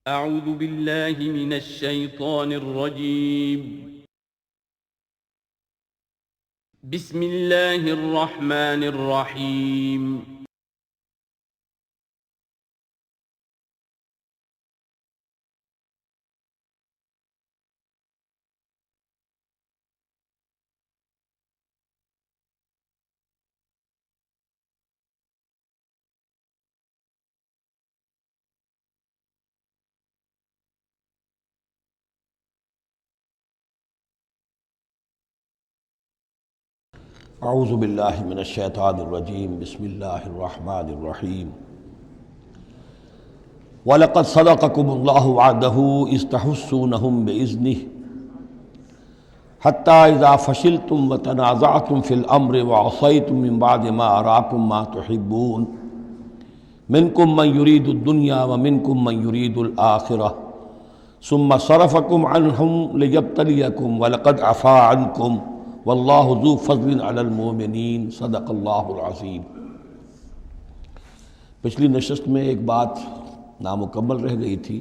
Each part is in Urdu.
اعوذ باللہ من الشیطان الرجیم بسم اللہ الرحمن الرحیم اعوذ باللہ من الشیطان الرجیم بسم اللہ الرحمن الرحیم وَلَقَدْ صَدَقَكُمُ اللَّهُ وَعْدَهُ إِذْ تَحُسُّونَهُم بِإِذْنِهِ حَتَّى إِذَا فَشِلْتُمْ وَتَنَازَعْتُمْ فِي الْأَمْرِ وَعَصَيْتُمْ مِنْ بَعْدِ مَا أَرَاكُمْ مَا تُحِبُّونَ مِنْكُمْ مَنْ يُرِيدُ الدُّنْيَا وَمِنْكُمْ مَنْ يُرِيدُ الْآخِرَةَ ثُمَّ صَرَفَكُمْ عَنْهُمْ لِيَبْتَلِيَكُمْ وَلَقَدْ عَفَا عَنْكُمْ واللہ ذو فضل علی المؤمنین صدق اللہ العظیم۔ پچھلی نشست میں ایک بات نامکمل رہ گئی تھی۔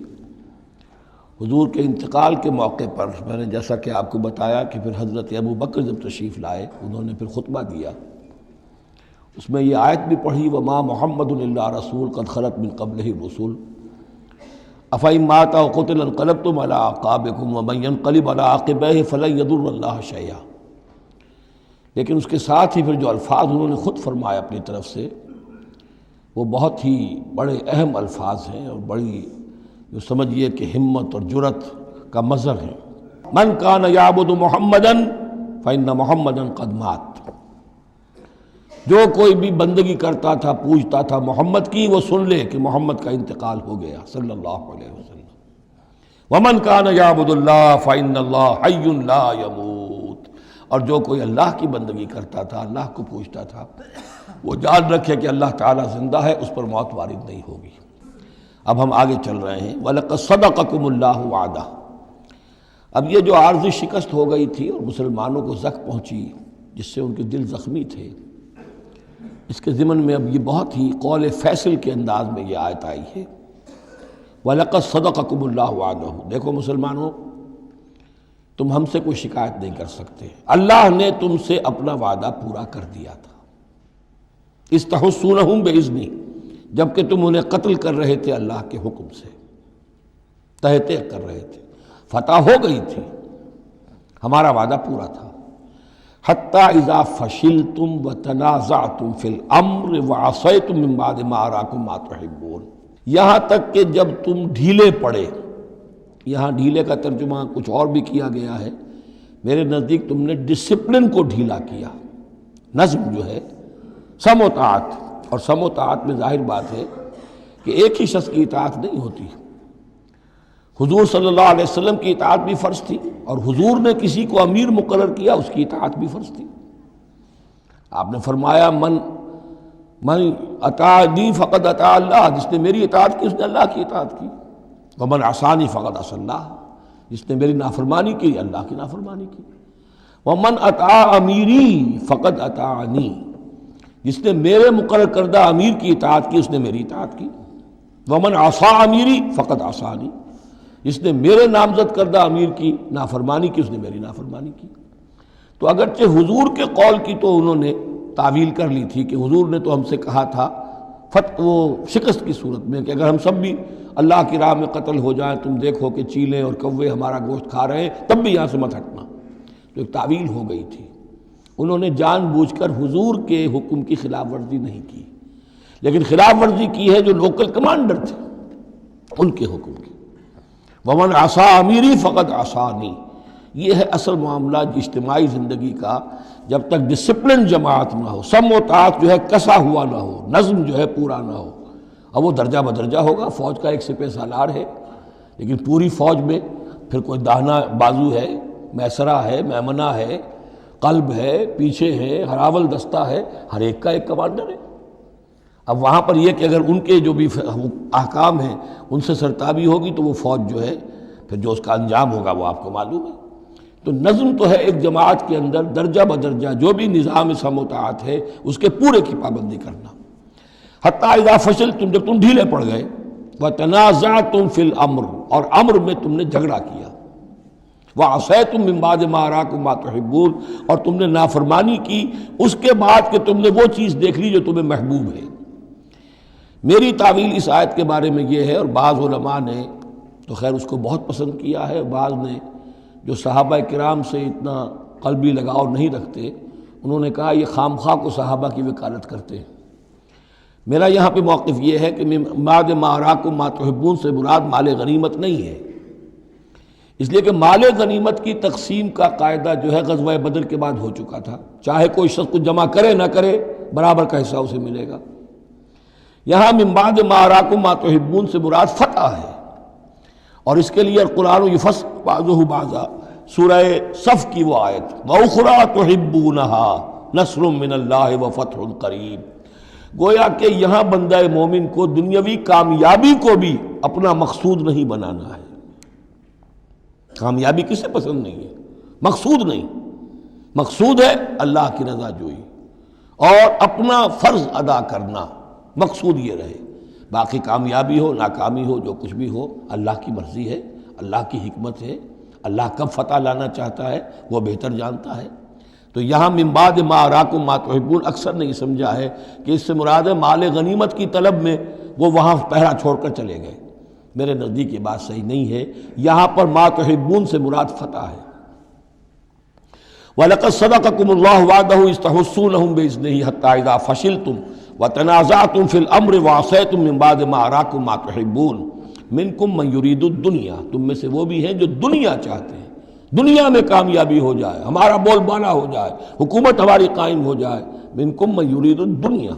حضور کے انتقال کے موقع پر میں نے جیسا کہ آپ کو بتایا کہ پھر حضرت ابو بکر جب تشریف لائے انہوں نے پھر خطبہ دیا، اس میں یہ آیت بھی پڑھی وما محمد الا رسول قد خلت من قبلہ الرسل افإن مات أو قتل انقلبتم علی اعقابکم ومن ينقلب علی عقبیہ فلن یضر اللہ شیئا۔ لیکن اس کے ساتھ ہی پھر جو الفاظ انہوں نے خود فرمایا اپنی طرف سے وہ بہت ہی بڑے اہم الفاظ ہیں اور بڑی جو سمجھیے کہ ہمت اور جرت کا مظہر ہے۔ من کان یعبد محمدا فإن محمدا قد مات، جو کوئی بھی بندگی کرتا تھا پوجتا تھا محمد کی وہ سن لے کہ محمد کا انتقال ہو گیا صلی اللہ علیہ وسلم۔ ومن کان یعبد اللہ فإن اللہ حی لا یموت، اور جو کوئی اللہ کی بندگی کرتا تھا اللہ کو پوچھتا تھا وہ یاد رکھے کہ اللہ تعالیٰ زندہ ہے، اس پر موت وارد نہیں ہوگی۔ اب ہم آگے چل رہے ہیں وَلَقَدْ صَدَقَكُمُ اللَّهُ وَعْدَهُ۔ اب یہ جو عارضی شکست ہو گئی تھی اور مسلمانوں کو زخم پہنچی جس سے ان کے دل زخمی تھے، اس کے ضمن میں اب یہ بہت ہی قول فیصل کے انداز میں یہ آیت آئی ہے وَلَقَدْ صَدَقَكُمُ اللَّهُ وَعْدَهُ۔ دیکھو مسلمانوں، تم ہم سے کوئی شکایت نہیں کر سکتے، اللہ نے تم سے اپنا وعدہ پورا کر دیا تھا۔ استحسونہم بإذنہ، جبکہ تم انہیں قتل کر رہے تھے اللہ کے حکم سے، تہتے کر رہے تھے، فتح ہو گئی تھی، ہمارا وعدہ پورا تھا۔ حتیٰ اذا فشلتم وتنازعتم فی الامر وعصیتم من بعد ما اراکم ما تحبون، یہاں تک کہ جب تم ڈھیلے پڑے، یہاں ڈھیلے کا ترجمہ کچھ اور بھی کیا گیا ہے، میرے نزدیک تم نے ڈسپلن کو ڈھیلا کیا۔ نظم جو ہے سم و طاعت، اور سم و طاعت میں ظاہر بات ہے کہ ایک ہی شخص کی اطاعت نہیں ہوتی۔ حضور صلی اللہ علیہ وسلم کی اطاعت بھی فرض تھی، اور حضور نے کسی کو امیر مقرر کیا اس کی اطاعت بھی فرض تھی۔ آپ نے فرمایا من اطاعنی فقد اطاع اللہ، جس نے میری اطاعت کی اس نے اللہ کی اطاعت کی۔ ومن عصانی فقد عصى اللہ، جس نے میری نافرمانی کی اللہ کی نافرمانی کی۔ ومن اطاع امیری فقد اطاعنی، جس نے میرے مقرر کردہ امیر کی اطاعت کی اس نے میری اطاعت کی۔ ومن عصى امیری فقد عصانی، جس نے میرے نامزد کردہ امیر کی نافرمانی کی اس نے میری نافرمانی کی۔ تو اگرچہ حضور کے قول کی تو انہوں نے تعویل کر لی تھی کہ حضور نے تو ہم سے کہا تھا وہ شکست کی صورت میں کہ اگر ہم سب بھی اللہ کی راہ میں قتل ہو جائیں، تم دیکھو کہ چیلیں اور کوے ہمارا گوشت کھا رہے ہیں، تب بھی یہاں سے مت ہٹنا۔ تو ایک تعویل ہو گئی تھی، انہوں نے جان بوجھ کر حضور کے حکم کی خلاف ورزی نہیں کی، لیکن خلاف ورزی کی ہے جو لوکل کمانڈر تھے ان کے حکم کی۔ ومن عصى امیری فقد عصانی، یہ ہے اصل معاملہ اجتماعی زندگی کا۔ جب تک ڈسپلن جماعت نہ ہو، سم و طاعت جو ہے کسا ہوا نہ ہو، نظم جو ہے پورا نہ ہو، اب وہ درجہ بدرجہ ہوگا۔ فوج کا ایک سپہ سالار ہے، لیکن پوری فوج میں پھر کوئی داہنا بازو ہے، میسرہ ہے، میمنہ ہے، قلب ہے، پیچھے ہے، ہراول دستہ ہے، ہر ایک کا ایک کمانڈر ہے۔ اب وہاں پر یہ کہ اگر ان کے جو بھی احکام ہیں ان سے سرتابی ہوگی تو وہ فوج جو ہے پھر جو اس کا انجام ہوگا وہ آپ کو معلوم ہے۔ تو نظم تو ہے ایک جماعت کے اندر درجہ بدرجہ جو بھی نظام سم و طاعت ہے اس کے پورے کی پابندی کرنا۔ حتیٰ اذا فشلتم، جب تم ڈھیلے پڑ گئے، وتنازعتم فی الامر، اور امر میں تم نے جھگڑا کیا، وعصیتم من بعد ما اراکم ما تحبون، اور تم نے نافرمانی کی اس کے بعد کہ تم نے وہ چیز دیکھ لی جو تمہیں محبوب ہے۔ میری تعویل اس آیت کے بارے میں یہ ہے، اور بعض علماء نے تو خیر اس کو بہت پسند کیا ہے، بعض نے جو صحابہ کرام سے اتنا قلبی لگاؤ نہیں رکھتے انہوں نے کہا یہ خام خواہ کو صحابہ کی وکالت کرتے ہیں۔ میرا یہاں پہ موقف یہ ہے کہ بعد ما اراکم ما تحبون سے مراد مال غنیمت نہیں ہے، اس لیے کہ مال غنیمت کی تقسیم کا قاعدہ جو ہے غزوہ بدر کے بعد ہو چکا تھا، چاہے کوئی شخص کو جمع کرے نہ کرے برابر کا حصہ اسے ملے گا۔ یہاں من بعد ما اراکم ما تحبون سے مراد فتح ہے، اور اس کے لیے قرآن یفصل بعضہ بعضا، سورہ صف کی وہ آیت وَأُخْرَىٰ تُحِبُّونَهَا نَصْرٌ مِّنَ اللَّهِ وَفَتْحٌ قَرِیب، گویا کہ یہاں بندہ مومن کو دنیاوی کامیابی کو بھی اپنا مقصود نہیں بنانا ہے۔ کامیابی کسے پسند نہیں ہے؟ مقصود نہیں، مقصود ہے اللہ کی رضا جوئی اور اپنا فرض ادا کرنا، مقصود یہ رہے، باقی کامیابی ہو ناکامی ہو جو کچھ بھی ہو اللہ کی مرضی ہے، اللہ کی حکمت ہے، اللہ کب فتح لانا چاہتا ہے وہ بہتر جانتا ہے۔ تو یہاں من بعد ما اراکم ما تحبون اکثر نے یہ سمجھا ہے کہ اس سے مراد ہے مال غنیمت کی طلب میں وہ وہاں پہرا چھوڑ کر چلے گئے، میرے نزدیک یہ بات صحیح نہیں ہے، یہاں پر ما تحبون سے مراد فتح ہے۔ وَلَقَدْ صَدَقَكُمُ اللَّهُ وَعْدَهُ إِذْ تَحُسُّونَهُم بِإِذْنِهِ حَتَّىٰ إِذَا فَشِلْتُمْ وَتَنَازَعْتُمْ فِي الْأَمْرِ وَعَصَيْتُم مِّن بَعْدِ مَا أَرَاكُم مَّا تُحِبُّونَ مِنكُم مَّن يُرِيدُ الدُّنْيَا، تم میں سے وہ بھی ہیں جو دنیا چاہتے ہیں، دنیا میں کامیابی ہو جائے، ہمارا بول بالا ہو جائے، حکومت ہماری قائم ہو جائے، مِنكُم مَّن يُرِيدُ الدُّنْيَا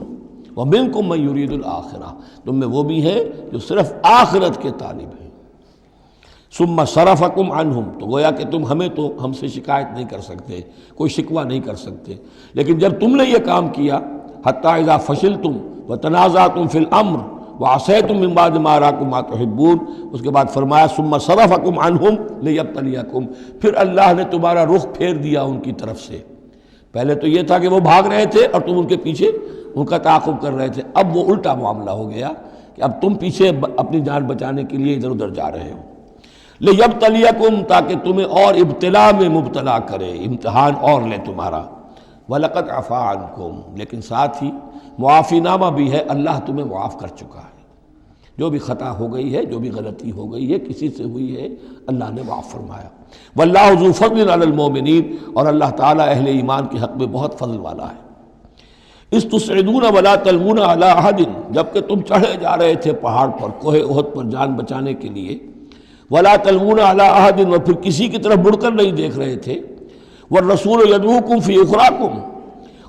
وَمِنكُم مَّن يُرِيدُ الْآخِرَةَ، تم میں وہ بھی ہیں جو صرف آخرت کے طالب ہیں۔ ثم صرفکم عنہم، تو گویا کہ تم ہم سے شکایت نہیں کر سکتے، کوئی شکوہ نہیں کر سکتے، لیکن جب تم نے یہ کام کیا حتی اذا فشلتم وتنازعتم فی الامر وعصیتم من بعد ما اراکم ما تحبون، اس کے بعد فرمایا ثم صرفکم عنہم لیبتلیکم، پھر اللہ نے تمہارا رخ پھیر دیا ان کی طرف سے۔ پہلے تو یہ تھا کہ وہ بھاگ رہے تھے اور تم ان کے پیچھے ان کا تعاقب کر رہے تھے، اب وہ الٹا معاملہ ہو گیا کہ اب تم پیچھے اپنی جان بچانے کے لیے ادھر ادھر جا رہے ہو۔ لیبتلیکم، تاکہ تمہیں اور ابتلا میں مبتلا کرے، امتحان اور لے تمہارا۔ وَلَقَدْ عَفَا عَنْكُمْ، لیکن ساتھ ہی معافی نامہ بھی ہے، اللہ تمہیں معاف کر چکا ہے، جو بھی خطا ہو گئی ہے، جو بھی غلطی ہو گئی ہے، کسی سے ہوئی ہے، اللہ نے معاف فرمایا۔ وَاللَّهُ ذُو فَضْلٍ عَلَى الْمُؤْمِنِينَ، اور اللہ تعالیٰ اہل ایمان کے حق میں بہت فضل والا ہے۔ اِذْ تُصْعِدُونَ وَلَا تَلْوُونَ عَلَىٰ أَحَدٍ، جبکہ تم چڑھے جا رہے تھے پہاڑ پر، کوہ احد پر جان بچانے کے لیے، وَلَا تَلْوُونَ عَلَىٰ أَحَدٍ، اور پھر کسی کی طرف مڑ کر نہیں دیکھ رہے تھے، وَالرَّسُولُ يَدْعُوكُمْ فِي أُخْرَاكُمْ،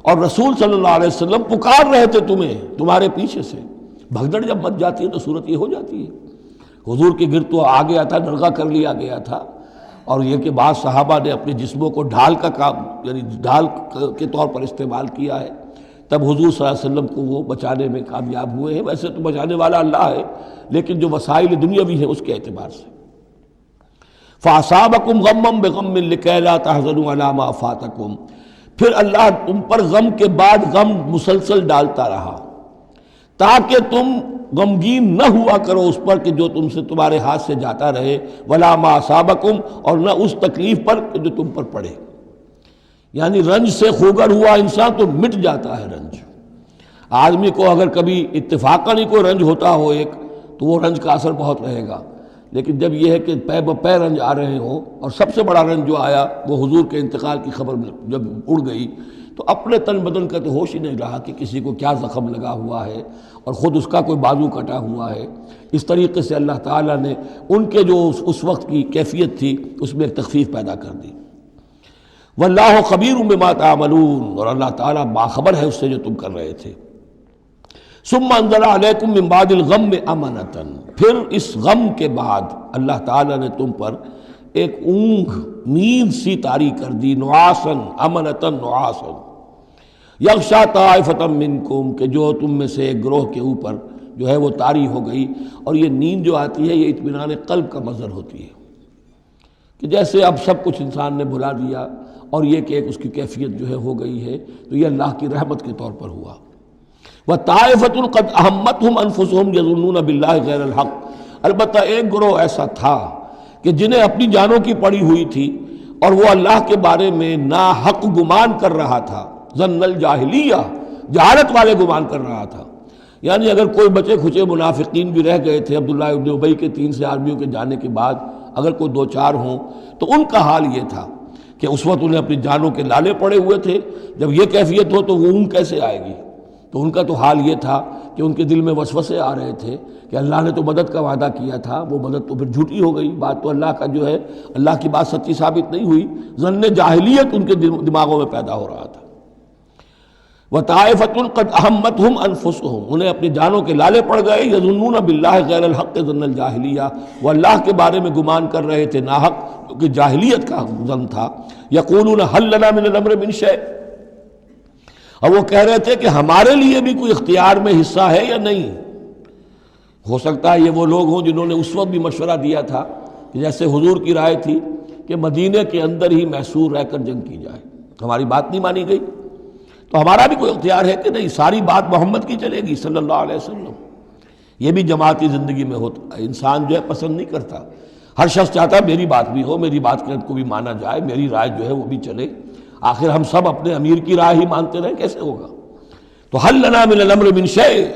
اور رسول صلی اللہ علیہ وسلم پکار رہے تھے تمہیں تمہارے پیچھے سے۔ بھگدڑ جب مچ جاتی ہے تو صورت یہ ہو جاتی ہے۔ حضور کے گرد تو آ گیا تھا، نرغہ کر لیا گیا تھا، اور یہ کہ بعض صحابہ نے اپنے جسموں کو ڈھال کا کام، یعنی ڈھال کے طور پر استعمال کیا ہے، تب حضور صلی اللہ علیہ وسلم کو وہ بچانے میں کامیاب ہوئے ہیں۔ ویسے تو بچانے والا اللہ ہے، لیکن جو وسائل دنیاوی ہیں اس کے اعتبار سے۔ فَأَصَابَكُمْ غَمًّا بِغَمٍّ لِكَيْ لَا تَحْزَنُوا عَلَىٰ مَا فَاتَكُمْ، پھر اللہ تم پر غم کے بعد غم مسلسل ڈالتا رہا تاکہ تم غمگین نہ ہوا کرو اس پر کہ جو تم سے تمہارے ہاتھ سے جاتا رہے، وَلَا مَا أَصَابَكُمْ، اور نہ اس تکلیف پر کہ جو تم پر پڑے۔ یعنی رنج سے خوگر ہوا انسان تو مٹ جاتا ہے رنج۔ آدمی کو اگر کبھی اتفاقاً ہی کوئی رنج ہوتا ہو ایک، تو وہ رنج کا اثر بہت رہے گا، لیکن جب یہ ہے کہ پے بپے رنج آ رہے ہوں، اور سب سے بڑا رنج جو آیا وہ حضور کے انتقال کی خبر جب اڑ گئی تو اپنے تن بدن کا تو ہوش ہی نہیں رہا کہ کسی کو کیا زخم لگا ہوا ہے اور خود اس کا کوئی بازو کٹا ہوا ہے۔ اس طریقے سے اللہ تعالیٰ نے ان کے جو اس وقت کی کیفیت تھی اس میں ایک تخفیف پیدا کر دی۔ واللہ خبیر بما تعملون، اور اللہ تعالیٰ باخبر ہے اس سے جو تم کر رہے تھے۔ ثم انزل علیکم من بعد الغم امنۃ، پھر اس غم کے بعد اللہ تعالیٰ نے تم پر ایک اونگ، نیند سی طاری کر دی، نعاسا امنۃ نعاسا یغشا طائفۃ منکم، کہ جو تم میں سے ایک گروہ کے اوپر جو ہے وہ طاری ہو گئی۔ اور یہ نیند جو آتی ہے یہ اطمینان قلب کا مظہر ہوتی ہے، کہ جیسے اب سب کچھ انسان نے بھلا دیا اور یہ کہ ایک اس کی کیفیت جو ہے ہو گئی ہے، تو یہ اللہ کی رحمت کے طور پر ہوا۔ وَطَائِفَةٌ قَدْ أَهَمَّتْهُمْ أَنفُسُهُمْ يَظُنُّونَ بِاللَّهِ غَيْرَ الْحَقِّ، البتہ ایک گروہ ایسا تھا کہ جنہیں اپنی جانوں کی پڑی ہوئی تھی اور وہ اللہ کے بارے میں ناحق گمان کر رہا تھا، ظن الجاہلیہ، جہالت والے گمان کر رہا تھا۔ یعنی اگر کوئی بچے کھچے منافقین بھی رہ گئے تھے عبداللہ ابن ابی کے 3 سے آدمیوں کے جانے کے بعد، اگر کوئی 2-4 ہوں تو ان کا حال یہ تھا کہ اس وقت انہیں اپنی جانوں کے لالے پڑے ہوئے تھے، جب یہ کیفیت ہو تو وہ اون کیسے آئے گی؟ تو ان کا تو حال یہ تھا کہ ان کے دل میں وسوسے آ رہے تھے کہ اللہ نے تو مدد کا وعدہ کیا تھا، وہ مدد تو پھر جھوٹی ہو گئی، بات تو اللہ کا جو ہے اللہ کی بات سچی ثابت نہیں ہوئی۔ ظن جاہلیت ان کے دماغوں میں پیدا ہو رہا تھا۔ وطائفۃ قد اہمتہم انفسہم، انہیں اپنی جانوں کے لالے پڑ گئے، یظنون باللہ غیر الحق ظن الجاہلیہ، وہ اللہ کے بارے میں گمان کر رہے تھے ناحق، کیونکہ جاہلیت کا ظن تھا۔ یقولون حل لنا من الامر من شیء، اور وہ کہہ رہے تھے کہ ہمارے لیے بھی کوئی اختیار میں حصہ ہے یا نہیں۔ ہو سکتا ہے یہ وہ لوگ ہوں جنہوں نے اس وقت بھی مشورہ دیا تھا کہ جیسے حضور کی رائے تھی کہ مدینے کے اندر ہی محصور رہ کر جنگ کی جائے، ہماری بات نہیں مانی گئی تو ہمارا بھی کوئی اختیار ہے کہ نہیں، ساری بات محمد کی چلے گی صلی اللہ علیہ وسلم۔ یہ بھی جماعتی زندگی میں ہوتا ہے، انسان جو ہے پسند نہیں کرتا، ہر شخص چاہتا ہے میری بات بھی ہو، میری بات کو بھی مانا جائے، میری رائے جو ہے وہ بھی چلے۔ آخر ہم سب اپنے امیر کی رائے ہی مانتے رہیں، کیسے ہوگا؟ تو حل لنا من الامر من شیء،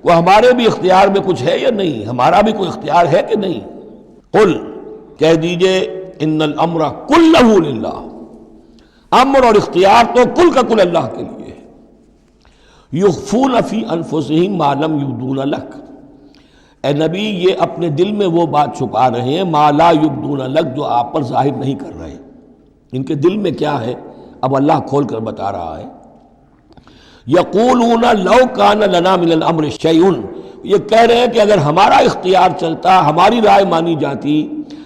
وہ ہمارے بھی اختیار میں کچھ ہے یا نہیں، ہمارا بھی کوئی اختیار ہے کہ نہیں؟ قل، کہہ دیجئے ان الامر کلہ للہ، امر اور اختیار تو کل کا کل اللہ کے لیے ہے۔ یخفون فی انفسہم ما لم یبدون لک، اے نبی یہ اپنے دل میں وہ بات چھپا رہے ہیں ما لا یبدون لک، جو آپ پر ظاہر نہیں کر رہے۔ ان کے دل میں کیا ہے اب اللہ کھول کر بتا رہا ہے۔ یقولون لو کان لنا من الامر شیء، یہ کہہ رہے ہیں کہ اگر ہمارا اختیار چلتا، ہماری رائے مانی جاتی،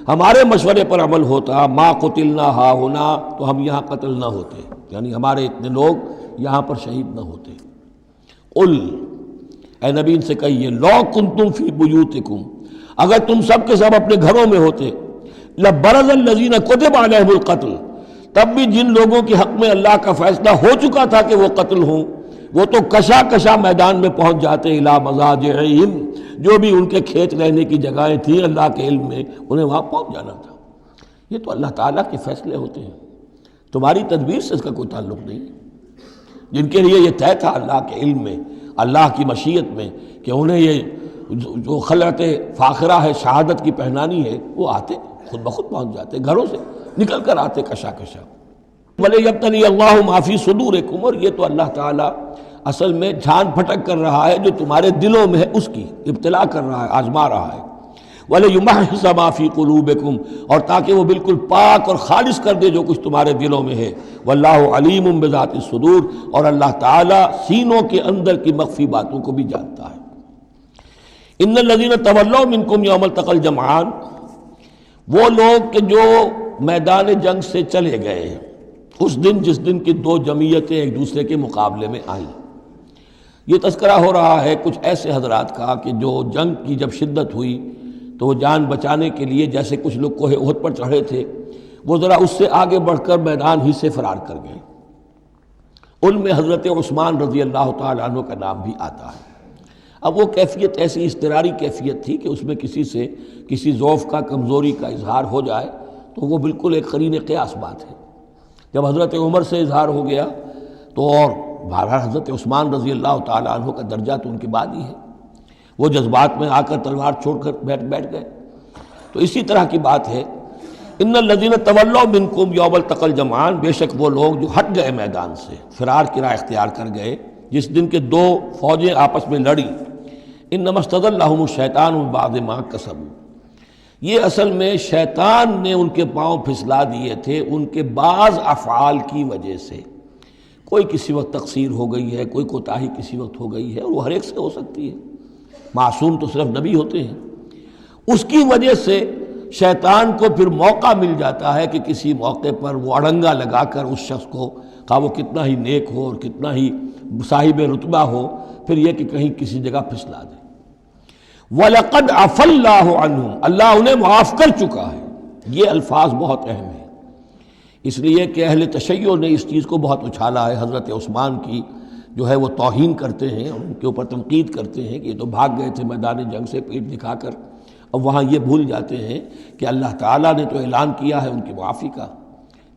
ہمارے مشورے پر عمل ہوتا، ما قتلنا ہا ہونا، تو ہم یہاں قتل نہ ہوتے، یعنی ہمارے اتنے لوگ یہاں پر شہید نہ ہوتے۔ قل، اے نبی ان سے کہیے لو کنتم فی بیوتکم، اگر تم سب کے سب اپنے گھروں میں ہوتے، لبرز الذین کتب علیہم القتل، تب بھی جن لوگوں کے حق میں اللہ کا فیصلہ ہو چکا تھا کہ وہ قتل ہوں، وہ تو کشا کشا میدان میں پہنچ جاتے، الی مضاجعہم، جو بھی ان کے کھیت رہنے کی جگہیں تھیں اللہ کے علم میں، انہیں وہاں پہنچ جانا تھا۔ یہ تو اللہ تعالیٰ کے فیصلے ہوتے ہیں، تمہاری تدبیر سے اس کا کوئی تعلق نہیں۔ جن کے لیے یہ طے تھا اللہ کے علم میں، اللہ کی مشیت میں کہ انہیں یہ جو خلعت فاخرہ ہے، شہادت کی پہنانی ہے، وہ آتے خود بخود پہنچ جاتے، گھروں سے نکل کر آتے کشا کشا۔ وَلِيَبْتَلِيَ اللَّهُ مَا فِي صُدُورِكُمْ، اور یہ تو اللہ تعالیٰ اصل میں جھان پھٹک کر رہا ہے جو تمہارے دلوں میں ہے، اس کی ابتلا کر رہا ہے، آزما رہا ہے۔ وَلِيُمَحِّصَ مَا فِي قُلُوبِكُمْ، اور تاکہ وہ بالکل پاک اور خالص کر دے جو کچھ تمہارے دلوں میں ہے۔ وَاللَّهُ عَلِيمٌ بِذَاتِ الصُّدُورِ، اور اللہ تعالیٰ سینوں کے اندر کی مخفی باتوں کو بھی جانتا ہے۔ ان الذین تولوا منکم یوم التقى الجمعان، وہ لوگ کہ جو میدان جنگ سے چلے گئے اس دن جس دن کی 2 جمعیتیں ایک دوسرے کے مقابلے میں آئیں۔ یہ تذکرہ ہو رہا ہے کچھ ایسے حضرات کا کہ جو جنگ کی جب شدت ہوئی تو وہ جان بچانے کے لیے جیسے کچھ لوگ کوہ احد پر چڑھے تھے، وہ ذرا اس سے آگے بڑھ کر میدان ہی سے فرار کر گئے۔ ان میں حضرت عثمان رضی اللہ تعالیٰ عنہ کا نام بھی آتا ہے۔ اب وہ کیفیت ایسی اضطراری کیفیت تھی کہ اس میں کسی سے کسی ضعف کا، کمزوری کا اظہار ہو جائے تو وہ بالکل ایک قرین قیاس بات ہے۔ جب حضرت عمر سے اظہار ہو گیا تو اور بہرحال حضرت عثمان رضی اللہ تعالیٰ عنہ کا درجہ تو ان کے بعد ہی ہے، وہ جذبات میں آ کر تلوار چھوڑ کر بیٹھ گئے۔ تو اسی طرح کی بات ہے، ان الذین تولوا منکم یوم التقى الجمعان، بے شک وہ لوگ جو ہٹ گئے میدان سے، فرار کی راہ اختیار کر گئے جس دن کے 2 فوجیں آپس میں لڑی۔ انما استزلهم الشیطان ببعض ما کسبوا، یہ اصل میں شیطان نے ان کے پاؤں پھسلا دیے تھے ان کے بعض افعال کی وجہ سے۔ کوئی کسی وقت تقصیر ہو گئی ہے، کوئی کوتاہی کسی وقت ہو گئی ہے، اور وہ ہر ایک سے ہو سکتی ہے، معصوم تو صرف نبی ہوتے ہیں۔ اس کی وجہ سے شیطان کو پھر موقع مل جاتا ہے کہ کسی موقع پر وہ اڑنگا لگا کر اس شخص کو، خواہ وہ کتنا ہی نیک ہو اور کتنا ہی صاحب رتبہ ہو، پھر یہ کہ کہیں کسی جگہ پھسلا دے۔ وَلَقَدْ عَفَا اللَّهُ عَنْهُمْ، اللہ انہیں معاف کر چکا ہے۔ یہ الفاظ بہت اہم ہیں، اس لیے کہ اہل تشیع نے اس چیز کو بہت اچھالا ہے۔ حضرت عثمان کی جو ہے وہ توہین کرتے ہیں اور ان کے اوپر تنقید کرتے ہیں کہ یہ تو بھاگ گئے تھے میدان جنگ سے پیٹ دکھا کر، اب وہاں یہ بھول جاتے ہیں کہ اللہ تعالیٰ نے تو اعلان کیا ہے ان کی معافی کا،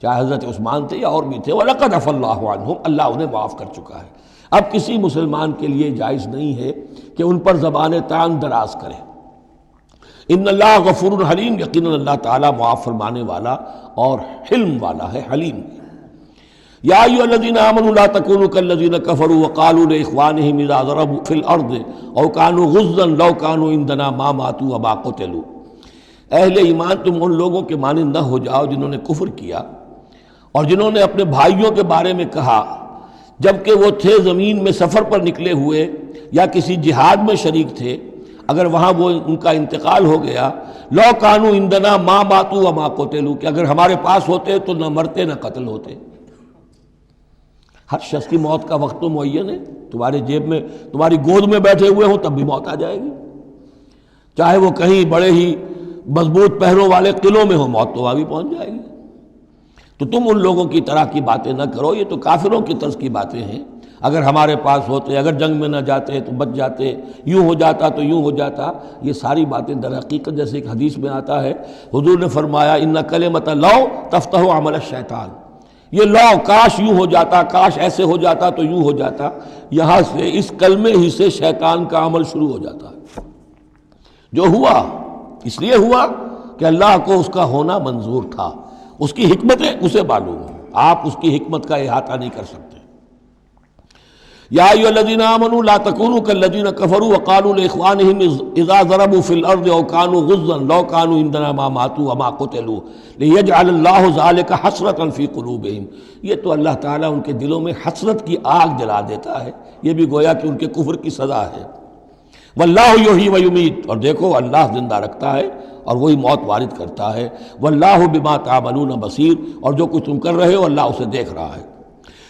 چاہے حضرت عثمان تھے یا اور بھی تھے، وَلَقَدْ عَفَا اللَّهُ عَنْهُمْ، اللہ انہیں معاف کر چکا ہے۔ اب کسی مسلمان کے لیے جائز نہیں ہے کہ ان پر زبان طعن دراز کرے۔ ان اللہ غفور حلیم، یقیناً اللہ تعالیٰ معاف فرمانے والا اور حلم والا ہے، حلیم۔ یا ایھا الذین آمنوا لا تکونوا کالذین کفروا وقالوا لاخوانہم اذا ضربوا فی الارض او کانوا غزا لو کانوا عندنا ما ماتوا وما قتلوا، اہل ایمان تم ان لوگوں کے مانند نہ ہو جاؤ جنہوں نے کفر کیا اور جنہوں نے اپنے بھائیوں کے بارے میں کہا جبکہ وہ تھے زمین میں سفر پر نکلے ہوئے یا کسی جہاد میں شریک تھے، اگر وہاں وہ ان کا انتقال ہو گیا، لو کانوا عندنا ما ماتوا وما قتلوا، کہ اگر ہمارے پاس ہوتے تو نہ مرتے نہ قتل ہوتے۔ ہر شخص کی موت کا وقت تو معین ہے، تمہارے جیب میں، تمہاری گود میں بیٹھے ہوئے ہوں تب بھی موت آ جائے گی، چاہے وہ کہیں بڑے ہی مضبوط پہروں والے قلعوں میں ہو، موت تو وہاں بھی پہنچ جائے گی۔ تو تم ان لوگوں کی طرح کی باتیں نہ کرو، یہ تو کافروں کی طرز کی باتیں ہیں، اگر ہمارے پاس ہوتے، اگر جنگ میں نہ جاتے تو بچ جاتے، یوں ہو جاتا تو یوں ہو جاتا، یہ ساری باتیں در حقیقت جیسے ایک حدیث میں آتا ہے، حضور نے فرمایا ان کلمۃ لو تفتح عمل الشیطان، یہ لو کاش یوں ہو جاتا، کاش ایسے ہو جاتا تو یوں ہو جاتا، یہاں سے اس کلمے ہی سے شیطان کا عمل شروع ہو جاتا ہے۔ جو ہوا اس لیے ہوا کہ اللہ کو اس کا ہونا منظور تھا، اس کی حکمتیں اسے معلوم ہیں، آپ اس کی حکمت کا احاطہ نہیں کر سکتے۔ یا ایھا الذین آمنوا لا تکونوا کالذین کفروا وقالوا لاخوانہم اذا ضربوا فی الارض او کانوا غزا لو کانوا عندنا ما ماتوا وما قتلوا لیجعل اللہ ذلک حسرۃ فی قلوبہم، یہ تو اللہ تعالیٰ ان کے دلوں میں حسرت کی آگ جلا دیتا ہے، یہ بھی گویا کہ ان کے کفر کی سزا ہے۔ واللہ یحیی ویمیت، اور دیکھو اللہ زندہ رکھتا ہے اور وہی موت وارد کرتا ہے۔ واللہ بما تعملون بصیر، اور جو کچھ تم کر رہے ہو اللہ اسے دیکھ رہا ہے۔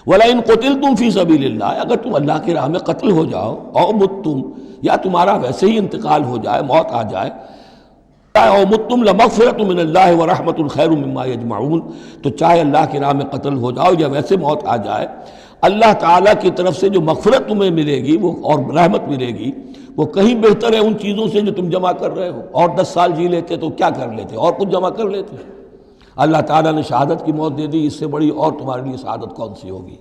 وَلَئِن قُتِلْتُمْ فِي سَبِيلِ اللَّهِ، اگر تم اللہ کی راہ میں قتل ہو جاؤ، او متم، یا تمہارا ویسے ہی انتقال ہو جائے، موت آ جائے، او متم لَمَغْفِرَةٌ مِّنَ اللَّهِ وَرَحْمَةٌ خَيْرٌ مِّمَّا يَجْمَعُونَ، تو چاہے اللہ کی راہ میں قتل ہو جاؤ یا ویسے موت آ جائے، اللہ تعالیٰ کی طرف سے جو مغفرت تمہیں ملے گی وہ اور رحمت ملے گی وہ کہیں بہتر ہے ان چیزوں سے جو تم جمع کر رہے ہو۔ اور 10 سال جی لیتے تو کیا کر لیتے، اور کچھ جمع کر لیتے۔ اللہ تعالیٰ نے شہادت کی موت دے دی، اس سے بڑی اور تمہارے لیے شہادت کون سی ہوگی۔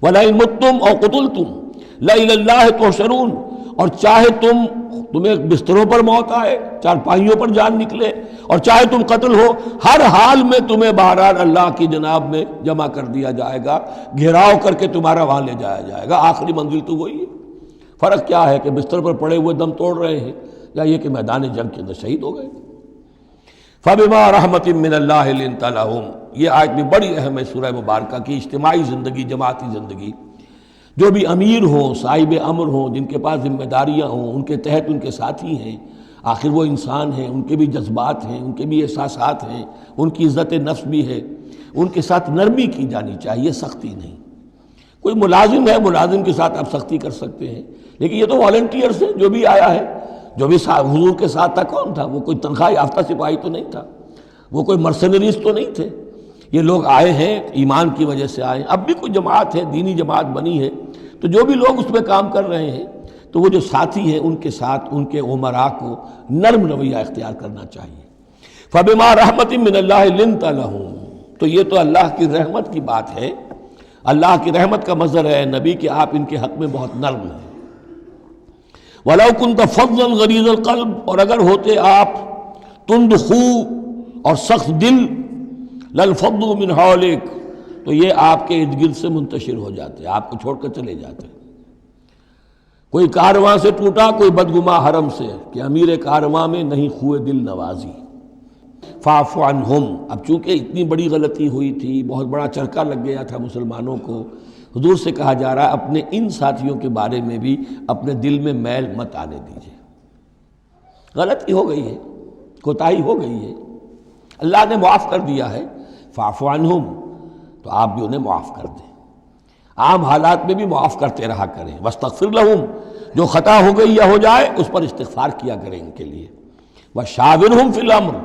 وَلَئِن مُتُّمْ أَوْ قُتِلْتُمْ لَإِلَى اللَّهِ تُحْشَرُونَ، اور چاہے تمہیں بستروں پر موت آئے، چارپائیوں پر جان نکلے، اور چاہے تم قتل ہو، ہر حال میں تمہیں بہرحال اللہ کی جناب میں جمع کر دیا جائے گا، گھیراؤ کر کے تمہارا وہاں لے جایا جائے گا، آخری منزل تو وہی ہے۔ فرق کیا ہے کہ بستر پر پڑے ہوئے دم توڑ رہے ہیں یا یہ کہ میدان جنگ کے اندر شہید ہو گئے۔ فَبِمَا رَحْمَةٍ مِّنَ اللَّهِ لِنتَ لَهُمْ، یہ آیت بھی بڑی اہم ہے سورہ مبارکہ کی، اجتماعی زندگی، جماعتی زندگی، جو بھی امیر ہوں، صاحب امر ہوں، جن کے پاس ذمہ داریاں ہوں، ان کے تحت ان کے ساتھی ہیں، آخر وہ انسان ہیں، ان کے بھی جذبات ہیں، ان کے بھی احساسات ہیں، ان کی عزت نفس بھی ہے، ان کے ساتھ نرمی کی جانی چاہیے، سختی نہیں۔ کوئی ملازم ہے، ملازم کے ساتھ آپ سختی کر سکتے ہیں، لیکن یہ تو والنٹیئرس ہیں، جو بھی آیا ہے، جو بھی حضور کے ساتھ تھا کون تھا؟ وہ کوئی تنخواہ یافتہ سپاہی تو نہیں تھا، وہ کوئی مرسنریز تو نہیں تھے، یہ لوگ آئے ہیں ایمان کی وجہ سے آئے ہیں۔ اب بھی کوئی جماعت ہے، دینی جماعت بنی ہے، تو جو بھی لوگ اس میں کام کر رہے ہیں تو وہ جو ساتھی ہیں ان کے ساتھ ان کے امراء کو نرم رویہ اختیار کرنا چاہیے۔ فَبِمَا رَحْمَةٍ مِّنَ اللَّهِ لِنتَ لَهُمْ، تو یہ تو اللہ کی رحمت کی بات ہے، اللہ کی رحمت کا مظہر ہے نبی کہ آپ ان کے حق میں بہت نرم ہیں۔ وَلَوْ كُنْتَ فَظًّا غَلِيظَ الْقَلْبِ، اور اگر ہوتے آپ تند خو اور سخت دل، لَانفَضُّوا مِنْ حَوْلِكَ، تو یہ آپ کے ارد گرد سے منتشر ہو جاتے، آپ کو چھوڑ کر چلے جاتے۔ کوئی کارواں سے ٹوٹا، کوئی بدگماں حرم سے، کہ امیر کارواں میں نہیں خوئے دل نوازی۔ فاعف عنہم، اب چونکہ اتنی بڑی غلطی ہوئی تھی، بہت بڑا چرکا لگ گیا تھا مسلمانوں کو، حضور سے کہا جا رہا ہے اپنے ان ساتھیوں کے بارے میں بھی اپنے دل میں میل مت آنے دیجیے۔ غلطی ہو گئی ہے، کوتاہی ہو گئی ہے، اللہ نے معاف کر دیا ہے، فاعف عنہم، تو آپ بھی انہیں معاف کر دیں، عام حالات میں بھی معاف کرتے رہا کریں۔ واستغفر لہم، جو خطا ہو گئی یا ہو جائے اس پر استغفار کیا کریں ان کے لیے۔ وشاورہم فی الامر،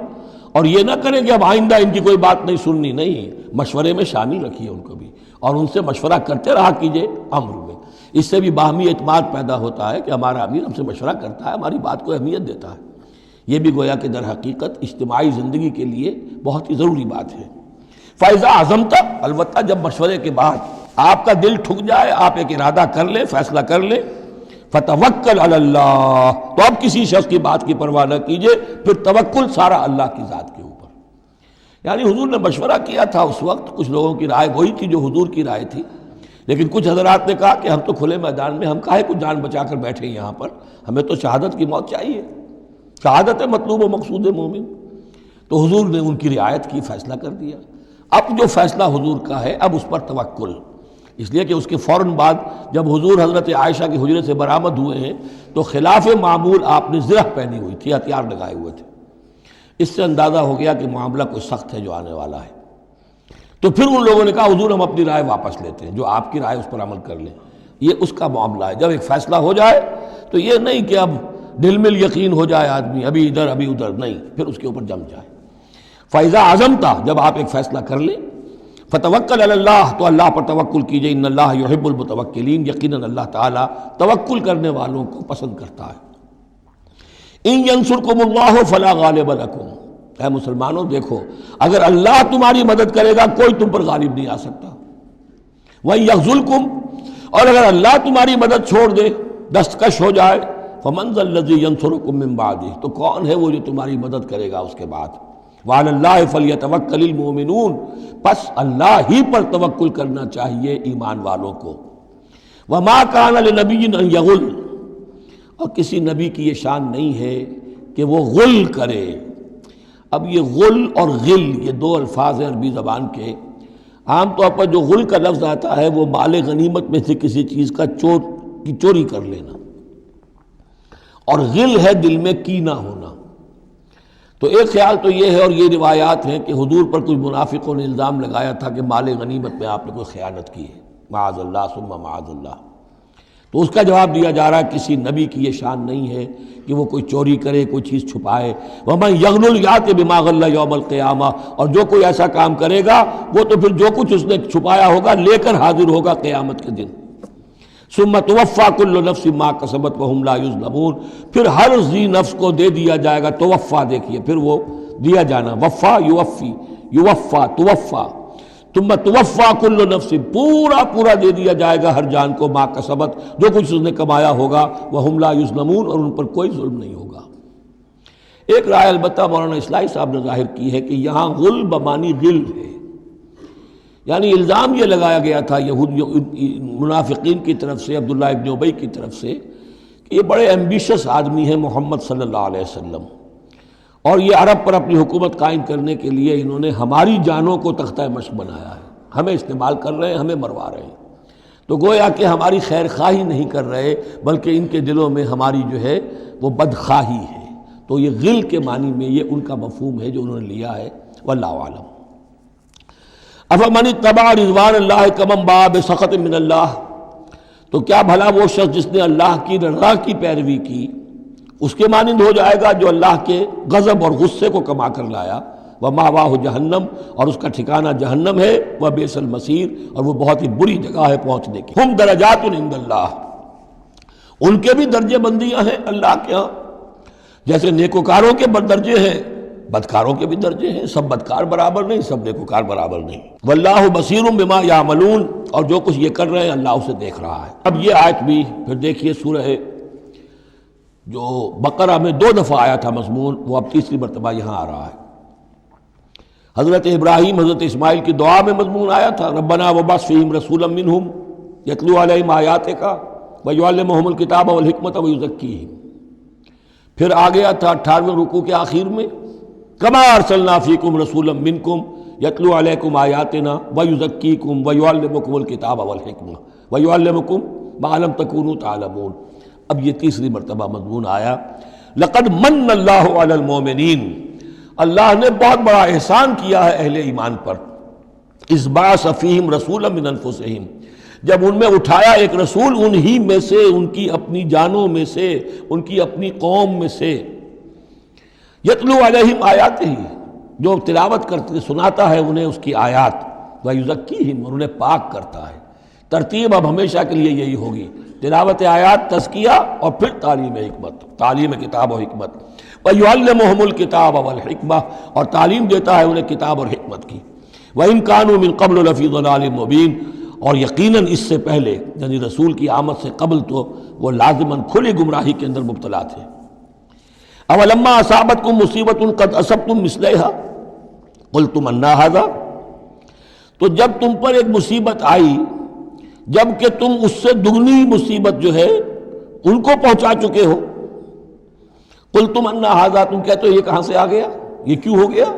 اور یہ نہ کریں کہ اب آئندہ ان کی کوئی بات نہیں سننی، نہیں، مشورے میں شامل رکھیے ان کو بھی، اور ان سے مشورہ کرتے رہا کیجیے امر میں۔ اس سے بھی باہمی اعتماد پیدا ہوتا ہے کہ ہمارا امیر ہم سے مشورہ کرتا ہے، ہماری بات کو اہمیت دیتا ہے۔ یہ بھی گویا کہ در حقیقت اجتماعی زندگی کے لیے بہت ہی ضروری بات ہے۔ فَإِذَا عَزَمْتَ، البتہ جب مشورے کے بعد آپ کا دل ٹھک جائے، آپ ایک ارادہ کر لیں، فیصلہ کر لیں، فَتَوَكَّلْ عَلَى اللَّهِ، تو اب کسی شخص کی بات کی پرواہ نہ کیجیے، پھر توکل سارا اللہ کی ذات کے اوپر۔ یعنی حضور نے مشورہ کیا تھا اس وقت، کچھ لوگوں کی رائے وہی تھی جو حضور کی رائے تھی، لیکن کچھ حضرات نے کہا کہ ہم تو کھلے میدان میں، ہم کاہے کو جان بچا کر بیٹھے یہاں پر، ہمیں تو شہادت کی موت چاہیے، شہادت ہے مطلوب و مقصود مومن۔ تو حضور نے ان کی رعایت کی، فیصلہ کر دیا۔ اب جو فیصلہ حضور کا ہے، اب اس پر توکل، اس لیے کہ اس کے فوراً بعد جب حضور حضرت عائشہ کے حجرے سے برآمد ہوئے ہیں تو خلاف معمول آپ نے زرہ پہنی ہوئی تھی، ہتھیار لگائے ہوئے تھے۔ اس سے اندازہ ہو گیا کہ معاملہ کوئی سخت ہے جو آنے والا ہے۔ تو پھر ان لوگوں نے کہا حضور ہم اپنی رائے واپس لیتے ہیں، جو آپ کی رائے اس پر عمل کر لیں۔ یہ اس کا معاملہ ہے، جب ایک فیصلہ ہو جائے تو یہ نہیں کہ اب دل میں یقین ہو جائے آدمی، ابھی ادھر ابھی ادھر، نہیں، پھر اس کے اوپر جم جائے۔ فَإِذَا عَزَمْتَ، جب آپ ایک فیصلہ کر لیں، فَتَوَكَّلْ عَلَى اللَّهِ، تو اللہ پر توکل کیجئے، ان اللہ یحب المتوکلین، یقیناً اللہ تعالیٰ توکل کرنے والوں کو پسند کرتا ہے۔ ان ینصرکم اللہ فلا غالب لکم، اے مسلمانوں دیکھو، اگر اللہ تمہاری مدد کرے گا کوئی تم پر غالب نہیں آ سکتا۔ وَإِن یخذلکم، اور اگر اللہ تمہاری مدد چھوڑ دے، دستکش ہو جائے، فَمَن ذَا الَّذِی يَنصُرُکُم مِّن بَعْدِہ، تو کون ہے وہ جو تمہاری مدد کرے گا اس کے بعد۔ وَعَلَى اللَّهِ فَلْيَتَوَكَّلِ الْمُؤْمِنُونَ، پس اللہ ہی پر توکل کرنا چاہیے ایمان والوں کو۔ وَمَا كَانَ لِنَبِيٍّ أَن يَغُلَّ، اور کسی نبی کی یہ شان نہیں ہے کہ وہ غل کرے۔ اب یہ غل اور غل یہ دو الفاظ ہیں عربی زبان کے۔ عام طور پر جو غل کا لفظ آتا ہے وہ مال غنیمت میں سے کسی چیز کا چوری کر لینا، اور غل ہے دل میں کینہ ہونا۔ تو ایک خیال تو یہ ہے، اور یہ روایات ہیں کہ حضور پر کچھ منافقوں نے الزام لگایا تھا کہ مال غنیمت میں آپ نے کوئی خیانت کی ہے، معاذ اللہ ثم معاذ اللہ۔ تو اس کا جواب دیا جا رہا ہے کسی نبی کی یہ شان نہیں ہے کہ وہ کوئی چوری کرے، کوئی چیز چھپائے۔ وَمَن يَغْلُلْ يَأْتِ بِمَا غَلَّ يَوْمَ الْقِيَامَةِ، اور جو کوئی ایسا کام کرے گا وہ تو پھر جو کچھ اس نے چھپایا ہوگا لے کر حاضر ہوگا قیامت کے دن۔ ثُمَّ تُوَفَّىٰ كُلُّ نَفْسٍ مَّا كَسَبَتْ وَهُمْ لَا يُظْلَمُونَ، پھر ہر ذی نفس کو دے دیا جائے گا۔ توفا دیکھیے، پھر وہ دیا جانا، وفا یوفی، یوفا توفا، ثم توفا کل نفس، پورا دے دیا جائے گا ہر جان کو، ما کسبت، جو کچھ اس نے کمایا ہوگا، وہم لا یظلمون، اور ان پر کوئی ظلم نہیں ہوگا۔ ایک رائے البتہ مولانا اصلاحی صاحب نے ظاہر کی ہے کہ یہاں غل بمانی غل ہے، یعنی الزام یہ لگایا گیا تھا منافقین کی طرف سے، عبداللہ ابن ابی کی طرف سے، کہ یہ بڑے ایمبیشس آدمی ہیں محمد صلی اللہ علیہ وسلم، اور یہ عرب پر اپنی حکومت قائم کرنے کے لیے انہوں نے ہماری جانوں کو تختہ مشق بنایا ہے، ہمیں استعمال کر رہے ہیں، ہمیں مروا رہے ہیں۔ تو گویا کہ ہماری خیر خواہی نہیں کر رہے، بلکہ ان کے دلوں میں ہماری جو ہے وہ بدخواہی ہے۔ تو یہ غل کے معنی میں یہ ان کا مفہوم ہے جو انہوں نے لیا ہے، واللہ اعلم۔ افمن اتبع رضوان اللہ کمن باء بسخط من اللہ، تو کیا بھلا وہ شخص جس نے اللہ کی رضا کی پیروی کی اس کے مانند ہو جائے گا جو اللہ کے غضب اور غصے کو کما کر لایا۔ وَمَأْوَاهُ جہنم، اور اس کا ٹھکانہ جہنم ہے، وَبِئْسَ الْمَصِيرُ، اور وہ بہت ہی بری جگہ ہے پہنچنے کی۔ ہم درجات عند اللہ، ان کے بھی درجے بندیاں ہیں اللہ کے ہاں، جیسے نیکوکاروں کے درجے ہیں بدکاروں کے بھی درجے ہیں، سب بدکار برابر نہیں، سب نیکوکار برابر نہیں۔ واللہ بصیر بما یعملون، اور جو کچھ یہ کر رہے ہیں اللہ اسے دیکھ رہا ہے۔ اب یہ آیت بھی پھر دیکھیے، سورہ جو بقرہ میں 2 دفعہ آیا تھا مضمون، وہ اب تیسری مرتبہ یہاں آ رہا ہے۔ حضرت ابراہیم حضرت اسماعیل کی دعا میں مضمون آیا تھا، ربنا وابعث فیہم رسولا منہم یتلو علیہم آیاتک ویعلمہم الکتاب والحکمۃ ویزکیہم۔ پھر آ گیا تھا 18ویں رکوع کے آخر میں، کما ارسلنا فیکم رسولا منکم یتلو علیکم آیاتنا ویزکیکم ویعلمکم الکتاب والحکمہ ویعلمکم ما لم تکونوا تعلمون۔ اب یہ تیسری مرتبہ مضمون آیا، لقد من اللہ علی المومنین، اللہ نے بہت بڑا احسان کیا ہے اہل ایمان پر، اذ بعث فیہم رسولا من انفسہم، جب ان میں اٹھایا ایک رسول انہی میں سے، ان کی اپنی جانوں میں سے، ان کی اپنی قوم میں سے، یتلو علیہم آیاتہ، جو تلاوت کرتے سناتا ہے انہیں اس کی آیات، ویزکیہم، اور انہیں پاک کرتا ہے۔ ترتیب اب ہمیشہ کے لیے یہی ہوگی، تلاوت آیات، تزکیہ، اور پھر تعلیم حکمت، تعلیم کتاب و حکمت۔ وَيُعَلِّمُهُمُ الْكِتَابَ وَالْحِكْمَةَ، اور تعلیم دیتا ہے انہیں کتاب اور حکمت کی۔ وَإِن كَانُوا مِن قَبْلُ لَفِي ضَلَالٍ مُبِينٍ، اور یقیناً اس سے پہلے یعنی رسول کی آمد سے قبل تو وہ لازماً کھلی گمراہی کے اندر مبتلا تھے۔ اَوَلَمَّا أَصَابَتْكُم مُّصِيبَةٌ قَدْ أَصَبْتُم مِّثْلَيْهَا قُلْتُمْ أَنَّىٰ هَٰذَا، تو جب تم پر ایک مصیبت آئی، جب کہ تم اس سے دگنی مصیبت جو ہے ان کو پہنچا چکے ہو، قُلْتُمْ أَنَّىٰ هَٰذَا، تم کہتے ہو یہ کہاں سے آ گیا، یہ کیوں ہو گیا؟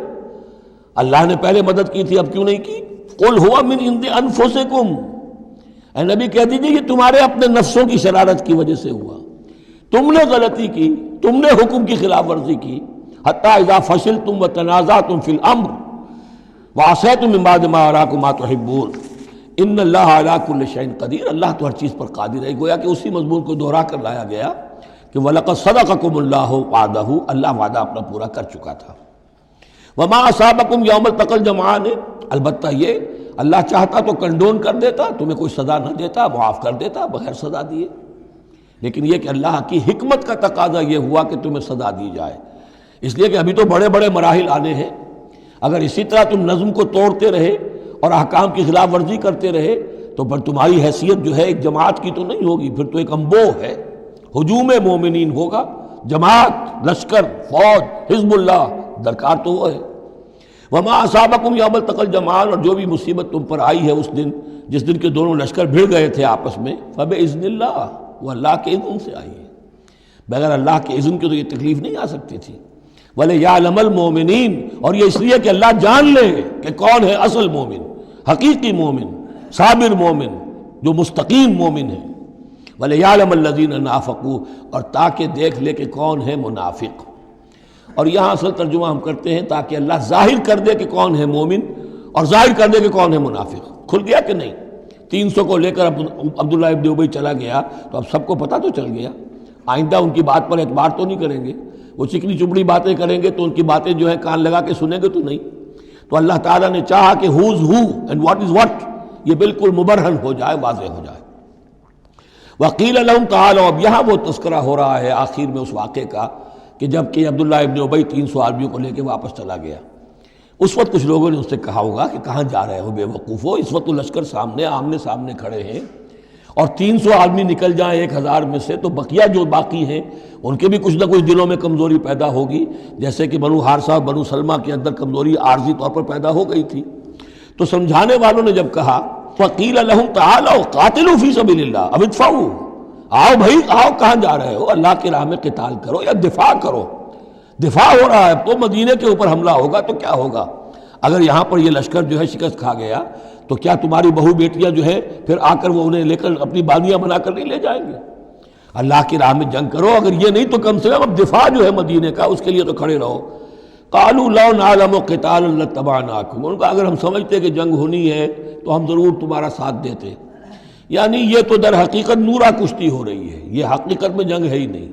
اللہ نے پہلے مدد کی تھی، اب کیوں نہیں کی؟ قُلْ هُوَ مِنْ عِنْدِ أَنفُسِكُمْ، اے نبی کہہ دیجیے یہ تمہارے اپنے نفسوں کی شرارت کی وجہ سے ہوا، تم نے غلطی کی، تم نے حکم کی خلاف ورزی کی۔ حتیٰ اذا فشلتم وتنازعتم فی الامر وعصیتم من بعد ما اراکم ما تحبون ان اللہ علی کل شیء قدیر، اللہ تو ہر چیز پر قادر ہے۔ گویا کہ اسی مضمون کو دوہرا کر لایا گیا کہ وَلَقَدْ صَدَقَكُمُ اللَّهُ وَعْدَهُ، اللہ وعدہ اپنا پورا کر چکا تھا۔ وَمَا أَصَابَكُمْ يَوْمَ الْتَقَى الْجَمْعَانِ، البتہ یہ اللہ چاہتا تو کنڈون کر دیتا، تمہیں کوئی سزا نہ دیتا، معاف کر دیتا بغیر سزا دیے، لیکن یہ کہ اللہ کی حکمت کا تقاضا یہ ہوا کہ تمہیں سزا دی جائے، اس لیے کہ ابھی تو بڑے بڑے مراحل آنے ہیں۔ اگر اسی طرح تم نظم کو توڑتے رہے اور احکام کی خلاف ورزی کرتے رہے تو پھر تمہاری حیثیت جو ہے ایک جماعت کی تو نہیں ہوگی، پھر تو ایک انبوہ ہے، ہجوم مومنین ہوگا، جماعت، لشکر، فوج، حزب اللہ درکار تو وہ ہے۔ وما اصابکم یوم التقى الجمعان، اور جو بھی مصیبت تم پر آئی ہے اس دن جس دن کے دونوں لشکر بھڑ گئے تھے آپس میں، فباذن اللہ، وہ اللہ کے اذن سے آئی ہے، بغیر اللہ کے اذن کے تو یہ تکلیف نہیں آ سکتی تھی۔ وَلِيَعْلَمَ الْمُؤْمِنِينَ، اور یہ اس لیے کہ اللہ جان لے کہ کون ہے اصل مومن، حقیقی مومن، صابر مومن، جو مستقیم مومن ہے۔ وَلِيَعْلَمَ الَّذِينَ نَافَقُوا، اور تاکہ دیکھ لے کہ کون ہے منافق۔ اور یہاں اصل ترجمہ ہم کرتے ہیں تاکہ اللہ ظاہر کر دے کہ کون ہے مومن اور ظاہر کر دے کہ کون ہے منافق۔ کھل گیا کہ نہیں؟ 300 کو لے کر عبداللہ ابن ابی چلا گیا تو اب سب کو پتہ تو چل گیا، آئندہ ان کی بات پر اعتبار تو نہیں کریں گے، وہ چکنی چپڑی باتیں کریں گے تو ان کی باتیں جو ہے کان لگا کے سنیں گے تو نہیں۔ تو اللہ تعالیٰ نے چاہا کہ who's who and what is what یہ بالکل مبرہن ہو جائے، واضح ہو جائے۔ وقیل لہم تعالوا، اب یہاں وہ تذکرہ ہو رہا ہے آخر میں اس واقعے کا کہ جب کہ عبداللہ ابن ابی 300 آدمیوں کو لے کے واپس چلا گیا، اس وقت کچھ لوگوں نے اس سے کہا ہوگا کہ کہاں جا رہے ہو بے وقوفو، اس وقت تو لشکر سامنے آمنے سامنے کھڑے ہیں اور 300 آدمی نکل جائیں 1000 میں سے تو بقیہ جو باقی ہیں ان کے بھی کچھ نہ کچھ دلوں میں کمزوری پیدا ہوگی، جیسے کہ بنو حارثہ اور بنو سلمہ کے اندر کمزوری عارضی طور پر پیدا ہو گئی تھی۔ تو سمجھانے والوں نے جب کہا فقیل لہم تعالوا قاتلوا فی سبیل اللہ اب ادفعوا، آؤ بھائی آؤ، کہاں جا رہے ہو، اللہ کی راہ میں قتال کرو یا دفاع کرو۔ دفاع ہو رہا ہے تو مدینے کے اوپر حملہ ہوگا تو کیا ہوگا؟ اگر یہاں پر یہ لشکر جو ہے شکست کھا گیا تو کیا تمہاری بہو بیٹیاں جو ہے پھر آ کر وہ انہیں لے کر اپنی بالیاں بنا کر نہیں لے جائیں گے؟ اللہ کی راہ میں جنگ کرو، اگر یہ نہیں تو کم سے کم اب دفاع جو ہے مدینے کا اس کے لیے تو کھڑے رہو۔ قالوا لو نعلم قتالا لاتبعناکم، ان کا اگر ہم سمجھتے کہ جنگ ہونی ہے تو ہم ضرور تمہارا ساتھ دیتے۔ یعنی یہ تو در حقیقت نورا کشتی ہو رہی ہے، یہ حقیقت میں جنگ ہے ہی نہیں۔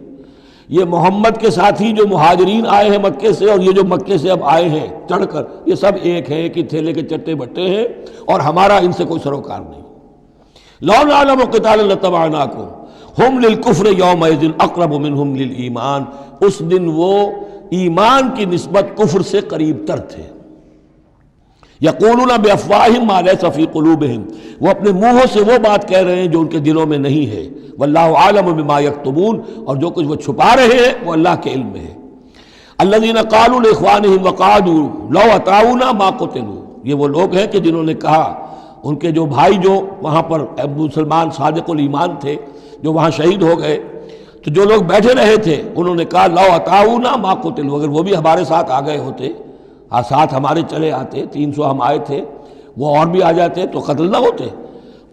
یہ محمد کے ساتھی جو مہاجرین آئے ہیں مکے سے اور یہ جو مکے سے اب آئے ہیں چڑھ کر، یہ سب ایک ہیں کہ تھیلے کے چٹے بٹے ہیں اور ہمارا ان سے کوئی سروکار نہیں۔ لو نعلم قتالا لاتبعناکم ہم للکفر یومئذ اقرب منہم للایمان، اس دن وہ ایمان کی نسبت کفر سے قریب تر تھے۔ یقولون بافواہہم ما لیس فی قلوبہم، وہ اپنے منہوں سے وہ بات کہہ رہے ہیں جو ان کے دلوں میں نہیں ہے۔ واللہ عالم بما یکتمون، اور جو کچھ وہ چھپا رہے ہیں وہ اللہ کے علم میں ہے۔ الذین قالوا لاخوانہم وقعدوا لو اطاعونا ما قتلوا، یہ وہ لوگ ہیں کہ جنہوں نے کہا، ان کے جو بھائی جو وہاں پر ابو سلمان صادق الایمان تھے جو وہاں شہید ہو گئے، تو جو لوگ بیٹھے رہے تھے انہوں نے کہا لو اطاعونا ما قتلوا، اگر وہ بھی ہمارے ساتھ آ گئے ہوتے، ساتھ ہمارے چلے آتے، 300 ہم آئے تھے، وہ اور بھی آ جاتے تو قتل نہ ہوتے۔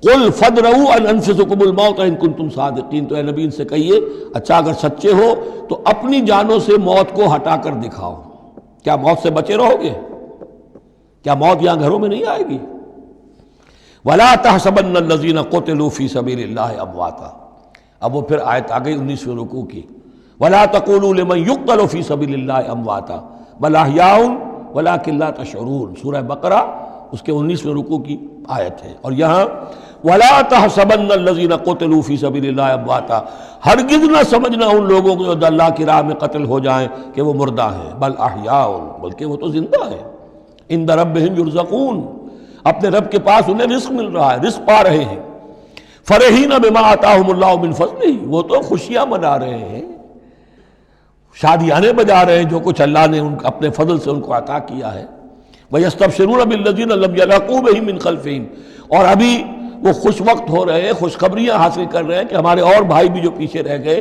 قل فادرؤوا عن انفسکم الموت ان کنتم صادقین، تو اے نبی ان سے کہیے اچھا اگر سچے ہو تو اپنی جانوں سے موت کو ہٹا کر دکھاؤ۔ کیا موت سے بچے رہو گے؟ کیا موت یہاں گھروں میں نہیں آئے گی؟ ولا تحسبن الذین قتلوا فی سبیل اللہ امواتا، اب وہ پھر آیت آ گئی 19ویں رکوع کی، ولا تقولوا لمن یقتل فی سبیل اللہ امواتا بل احیاء ولکن لا تشعرون، سورہ بقرہ اس کے 19ویں رکوع کی آیت ہے۔ اور یہاں وَلَا تَحْسَبَنَّ الَّذِينَ قُتِلُوا فِي سَبِيلِ اللَّهِ أَمْوَاتًا، ہرگز نہ سمجھنا ان لوگوں کو جو اللہ کی راہ میں قتل ہو جائیں کہ وہ مردہ ہیں، بل احیاء، بلکہ وہ تو زندہ ہیں، عند ربہم یرزقون، اپنے رب کے پاس انہیں رزق مل رہا ہے، رزق پا رہے ہیں، فرحین بما آتاہم اللہ من فضلہ، وہ تو خوشیاں منا رہے ہیں، شادیانے بجا رہے ہیں جو کچھ اللہ نے اپنے فضل سے ان کو عطا کیا ہے۔ وَيَسْتَبْشِرُونَ بِالَّذِينَ لَمْ يَلْحَقُوا بِهِم مِّن خَلْفِهِمْ، اور ابھی وہ خوش وقت ہو رہے ہیں، خوشخبریاں حاصل کر رہے ہیں کہ ہمارے اور بھائی بھی جو پیچھے رہ گئے،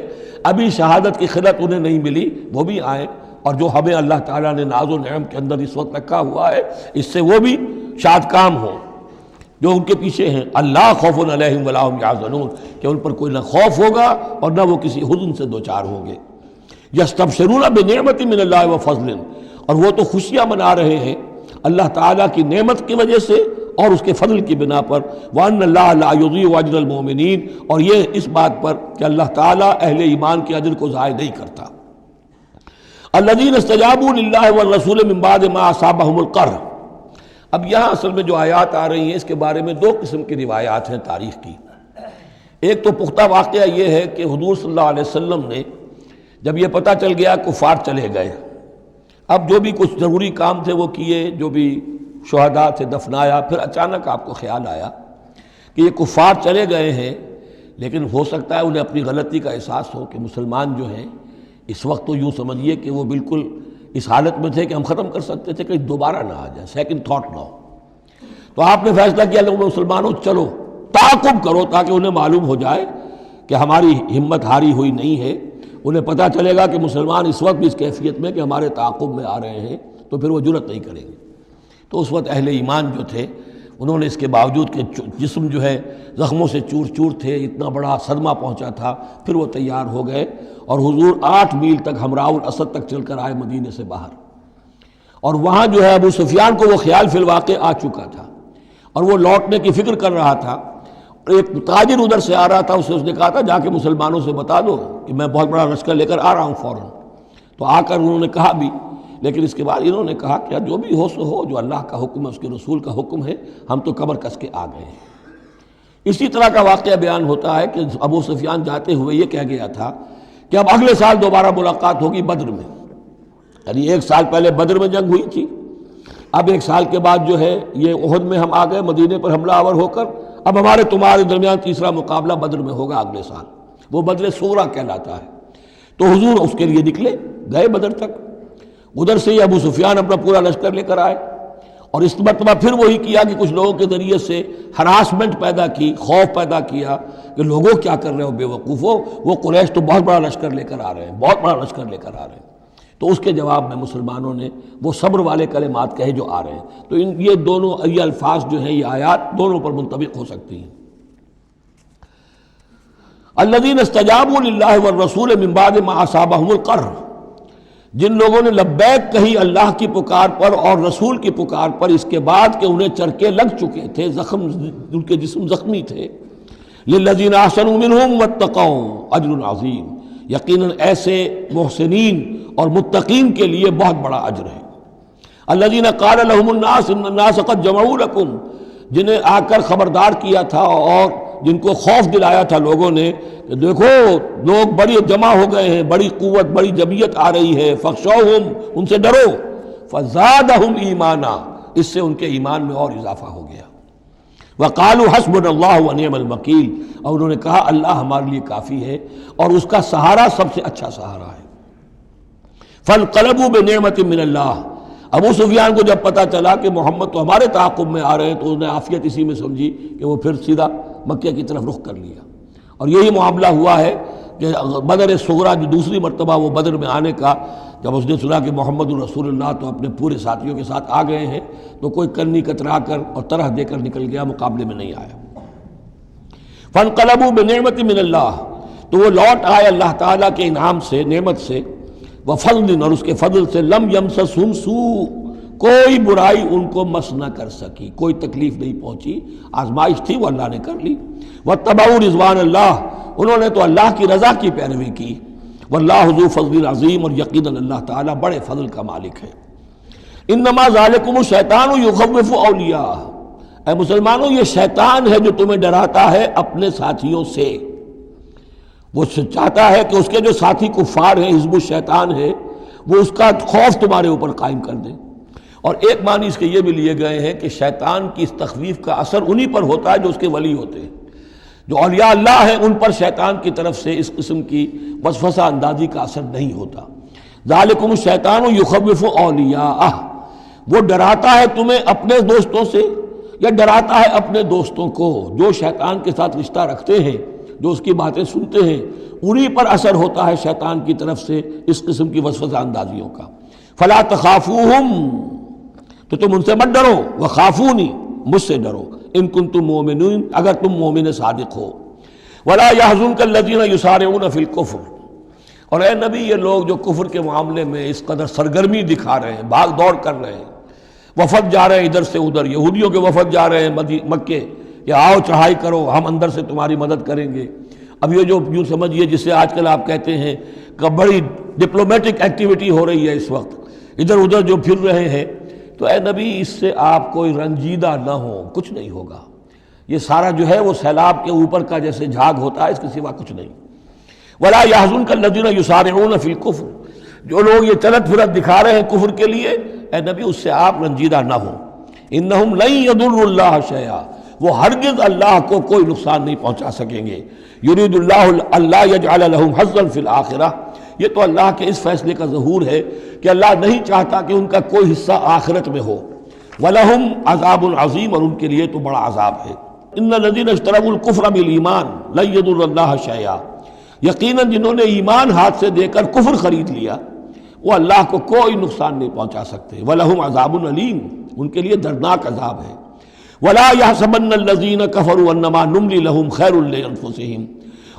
ابھی شہادت کی خلت انہیں نہیں ملی، وہ بھی آئیں، اور جو ہمیں اللہ تعالیٰ نے ناز و نعم کے اندر اس وقت رکھا ہوا ہے اس سے وہ بھی شاد کام ہوں جو ان کے پیچھے ہیں۔ اللہ خوف علیہم ولا ہم یحزنون، کہ ان پر کوئی نہ خوف ہوگا اور نہ وہ کسی حزن سے دوچار ہوں گے۔ یستبشرون بنعمت من اللہ وفضل، اور وہ تو خوشیاں منا رہے ہیں اللہ تعالیٰ کی نعمت کی وجہ سے اور اس کے فضل کی بنا پر، وَأَنَّ اللَّهَ لَا يُضِيعُ أَجْرَ الْمُؤْمِنِينَ، اور یہ اس بات پر کہ اللہ تعالیٰ اہل ایمان کے اجر کو ضائع نہیں کرتا۔ الَّذِينَ اسْتَجَابُوا لِلَّهِ وَالرَّسُولِ مِن بَعْدِ مَا أَصَابَهُمُ الْقَرْحُ۔ اب یہاں اصل میں جو آیات آ رہی ہیں اس کے بارے میں دو قسم کی روایات ہیں تاریخ کی۔ ایک تو پختہ واقعہ یہ ہے کہ حضور صلی اللہ علیہ وسلم نے جب یہ پتہ چل گیا کفار چلے گئے، اب جو بھی کچھ ضروری کام تھے وہ کیے، جو بھی شہداء تھے دفنایا، پھر اچانک آپ کو خیال آیا کہ یہ کفار چلے گئے ہیں، لیکن ہو سکتا ہے انہیں اپنی غلطی کا احساس ہو کہ مسلمان جو ہیں اس وقت تو یوں سمجھیے کہ وہ بالکل اس حالت میں تھے کہ ہم ختم کر سکتے تھے کہ دوبارہ نہ آ جائے، سیکنڈ تھاٹ نہ ہو۔ تو آپ نے فیصلہ کیا لوگوں مسلمانوں چلو تعاقب کرو تاکہ انہیں معلوم ہو جائے کہ ہماری ہمت ہاری ہوئی نہیں ہے، انہیں پتہ چلے گا کہ مسلمان اس وقت بھی اس کیفیت میں کہ ہمارے تعاقب میں آ رہے ہیں، تو پھر وہ جرأت نہیں کریں گے۔ تو اس وقت اہل ایمان جو تھے انہوں نے اس کے باوجود کہ جسم جو ہے زخموں سے چور چور تھے، اتنا بڑا صدمہ پہنچا تھا، پھر وہ تیار ہو گئے اور حضور 8 میل تک ہمراہ الاسد تک چل کر آئے مدینے سے باہر، اور وہاں جو ہے ابو سفیان کو وہ خیال فی الواقع آ چکا تھا اور وہ لوٹنے کی فکر کر رہا تھا، اور ایک تاجر ادھر سے آ رہا تھا، اس نے کہا تھا جا کے مسلمانوں سے بتا دو کہ میں بہت بڑا لشکر لے کر آ رہا ہوں فوراً۔ تو آ کر انہوں نے کہا بھی، لیکن اس کے بعد انہوں نے کہا کہ جو بھی ہو سو ہو، جو اللہ کا حکم ہے اس کے رسول کا حکم ہے، ہم تو کمر کس کے آ گئے ہیں۔ اسی طرح کا واقعہ بیان ہوتا ہے کہ ابو سفیان جاتے ہوئے یہ کہہ گیا تھا کہ اب اگلے سال دوبارہ ملاقات ہوگی بدر میں، یعنی 1 سال پہلے بدر میں جنگ ہوئی تھی، اب 1 سال کے بعد جو ہے یہ احد میں ہم آ گئے مدینے پر حملہ آور ہو کر، اب ہمارے تمہارے درمیان تیسرا مقابلہ بدر میں ہوگا اگلے سال، وہ بدر صغریٰ کہلاتا ہے۔ تو حضور اس کے لیے نکلے، گئے بدر تک، ادھر سے ہی ابو سفیان اپنا پورا لشکر لے کر آئے، اور اس مرتبہ پھر وہی کیا کہ کچھ لوگوں کے ذریعے سے ہراسمنٹ پیدا کی، خوف پیدا کیا کہ لوگوں کیا کر رہے ہو بے وقوفو، وہ قریش تو بہت بڑا لشکر لے کر آ رہے ہیں، بہت بڑا لشکر لے کر آ رہے ہیں۔ تو اس کے جواب میں مسلمانوں نے وہ صبر والے کلمات کہے جو آ رہے ہیں۔ تو یہ دونوں یہ الفاظ جو ہیں، یہ آیات دونوں پر منطبق ہو سکتی ہیں۔ الذین استجابوا للہ والرسول من بعد ما اصابہم القرح، جن لوگوں نے لبیک کہی اللہ کی پکار پر اور رسول کی پکار پر اس کے بعد کہ انہیں چرکے لگ چکے تھے، زخم ان کے جسم زخمی تھے، للذین احسنوا منہم واتقوا اجر عظیم، یقیناً ایسے محسنین اور متقین کے لیے بہت بڑا اجر ہے۔ الذین قال لهم الناس ان الناس قد جمعوا لكم، جنہیں آ کر خبردار کیا تھا اور جن کو خوف دلایا تھا لوگوں نے کہ دیکھو لوگ بڑی جمع ہو گئے ہیں، بڑی قوت بڑی جمعیت آ رہی ہے، فخشوہم، ان سے ڈرو، فزادہم ایمانا، اس سے ان کے ایمان میں اور اضافہ ہو گیا۔ وقالوا حسبنا اللہ ونعم الوکیل، اور انہوں نے کہا اللہ ہمارے لیے کافی ہے اور اس کا سہارا سب سے اچھا سہارا ہے۔ فانقلبوا بنعمت من اللہ، ابو سفیان کو جب پتہ چلا کہ محمد تو ہمارے تعاقب میں آ رہے ہیں تو انہوں نے عافیت اسی میں سمجھی کہ وہ پھر سیدھا مکہ کی طرف رخ کر لیا، اور یہی معاملہ ہوا ہے کہ بدر صغریٰ جو دوسری مرتبہ وہ بدر میں آنے کا، جب اس نے سنا کہ محمد الرسول اللہ تو اپنے پورے ساتھیوں کے ساتھ آ گئے ہیں، تو کوئی کنی کترا کر اور طرح دے کر نکل گیا، مقابلے میں نہیں آیا۔ فانقلبوا بنعمت من اللہ، تو وہ لوٹ آئے اللہ تعالیٰ کے انعام سے، نعمت سے، وفضل، اور اس کے فضل سے، لم یمسسہم سوء، کوئی برائی ان کو مس نہ کر سکی، کوئی تکلیف نہیں پہنچی، آزمائش تھی وہ اللہ نے کر لی۔ واتبعوا رضوان اللہ، انہوں نے تو اللہ کی رضا کی پیروی کی۔ واللہ ذو فضل عظیم، اور یقیناً اللہ تعالیٰ بڑے فضل کا مالک ہے۔ انما ذالکم الشیطان یخوف اولیاءہ، اے مسلمانوں یہ شیطان ہے جو تمہیں ڈراتا ہے اپنے ساتھیوں سے، وہ چاہتا ہے کہ اس کے جو ساتھی کفار ہیں، حزب الشیطان ہے، وہ اس کا خوف تمہارے اوپر قائم کر دیں۔ اور ایک معنی اس کے یہ بھی لیے گئے ہیں کہ شیطان کی اس تخویف کا اثر انہی پر ہوتا ہے جو اس کے ولی ہوتے ہیں، جو اولیاء اللہ ہیں ان پر شیطان کی طرف سے اس قسم کی وسوسہ اندازی کا اثر نہیں ہوتا۔ ذالکم الشیطان یخوف اولیاءہ، وہ ڈراتا ہے تمہیں اپنے دوستوں سے، یا ڈراتا ہے اپنے دوستوں کو، جو شیطان کے ساتھ رشتہ رکھتے ہیں، جو اس کی باتیں سنتے ہیں، انہی پر اثر ہوتا ہے شیطان کی طرف سے اس قسم کی وسوسہ اندازیوں کا۔ فلا تخافوہم، تو تم ان سے مت ڈرو، وخافونی، مجھ سے ڈرو، ان کنتم مومنین، اگر تم مومن صادق ہو۔ ولا يحزنک الذین یسارعون فی الکفر، اور اے نبی یہ لوگ جو کفر کے معاملے میں اس قدر سرگرمی دکھا رہے ہیں، بھاگ دوڑ کر رہے ہیں، وفد جا رہے ہیں ادھر سے ادھر، یہودیوں کے وفد جا رہے ہیں مکے کہ آؤ چڑھائی کرو، ہم اندر سے تمہاری مدد کریں گے۔ اب یہ جو یوں سمجھیے جسے آج کل آپ کہتے ہیں کہ بڑی ڈپلومیٹک ایکٹیویٹی ہو رہی ہے اس وقت، ادھر ادھر جو پھر رہے ہیں، تو اے نبی اس سے آپ کوئی رنجیدہ نہ ہو، کچھ نہیں ہوگا۔ یہ سارا جو ہے وہ سیلاب کے اوپر کا جیسے جھاگ ہوتا ہے، اس کے سوا کچھ نہیں۔ ولا يحزنک الذین یسارعون فی الکفر، جو لوگ یہ چلت پھرت دکھا رہے ہیں کفر کے لیے، اے نبی اس سے آپ رنجیدہ نہ ہوں۔ انہم لن یضروا اللہ شیئا، وہ ہرگز اللہ کو کوئی نقصان نہیں پہنچا سکیں گے۔ یرید اللہ اللہ یجعل لہم حظا فی الآخرہ، یہ تو اللہ کے اس فیصلے کا ظہور ہے کہ اللہ نہیں چاہتا کہ ان کا کوئی حصہ آخرت میں ہو۔ وَلَهُمْ عَذَابٌ عَظِيمٌ، اور ان کے لیے تو بڑا عذاب ہے۔ إِنَّ الَّذِينَ اشْتَرَوُا الْكُفْرَ بِالْإِيمَانِ لَن يَضُرُّوا اللَّهَ شَيْئًا، یقیناً جنہوں نے ایمان ہاتھ سے دے کر کفر خرید لیا، وہ اللہ کو کوئی نقصان نہیں پہنچا سکتے۔ وَلَهُمْ عَذَابٌ أَلِيمٌ، ان کے لیے دردناک عذاب ہے۔ وَلَا يَحْسَبَنَّ الَّذِينَ كَفَرُوا أَنَّمَا نُمْلِي لَهُمْ خَيْرٌ لِأَنفُسِهِمْ،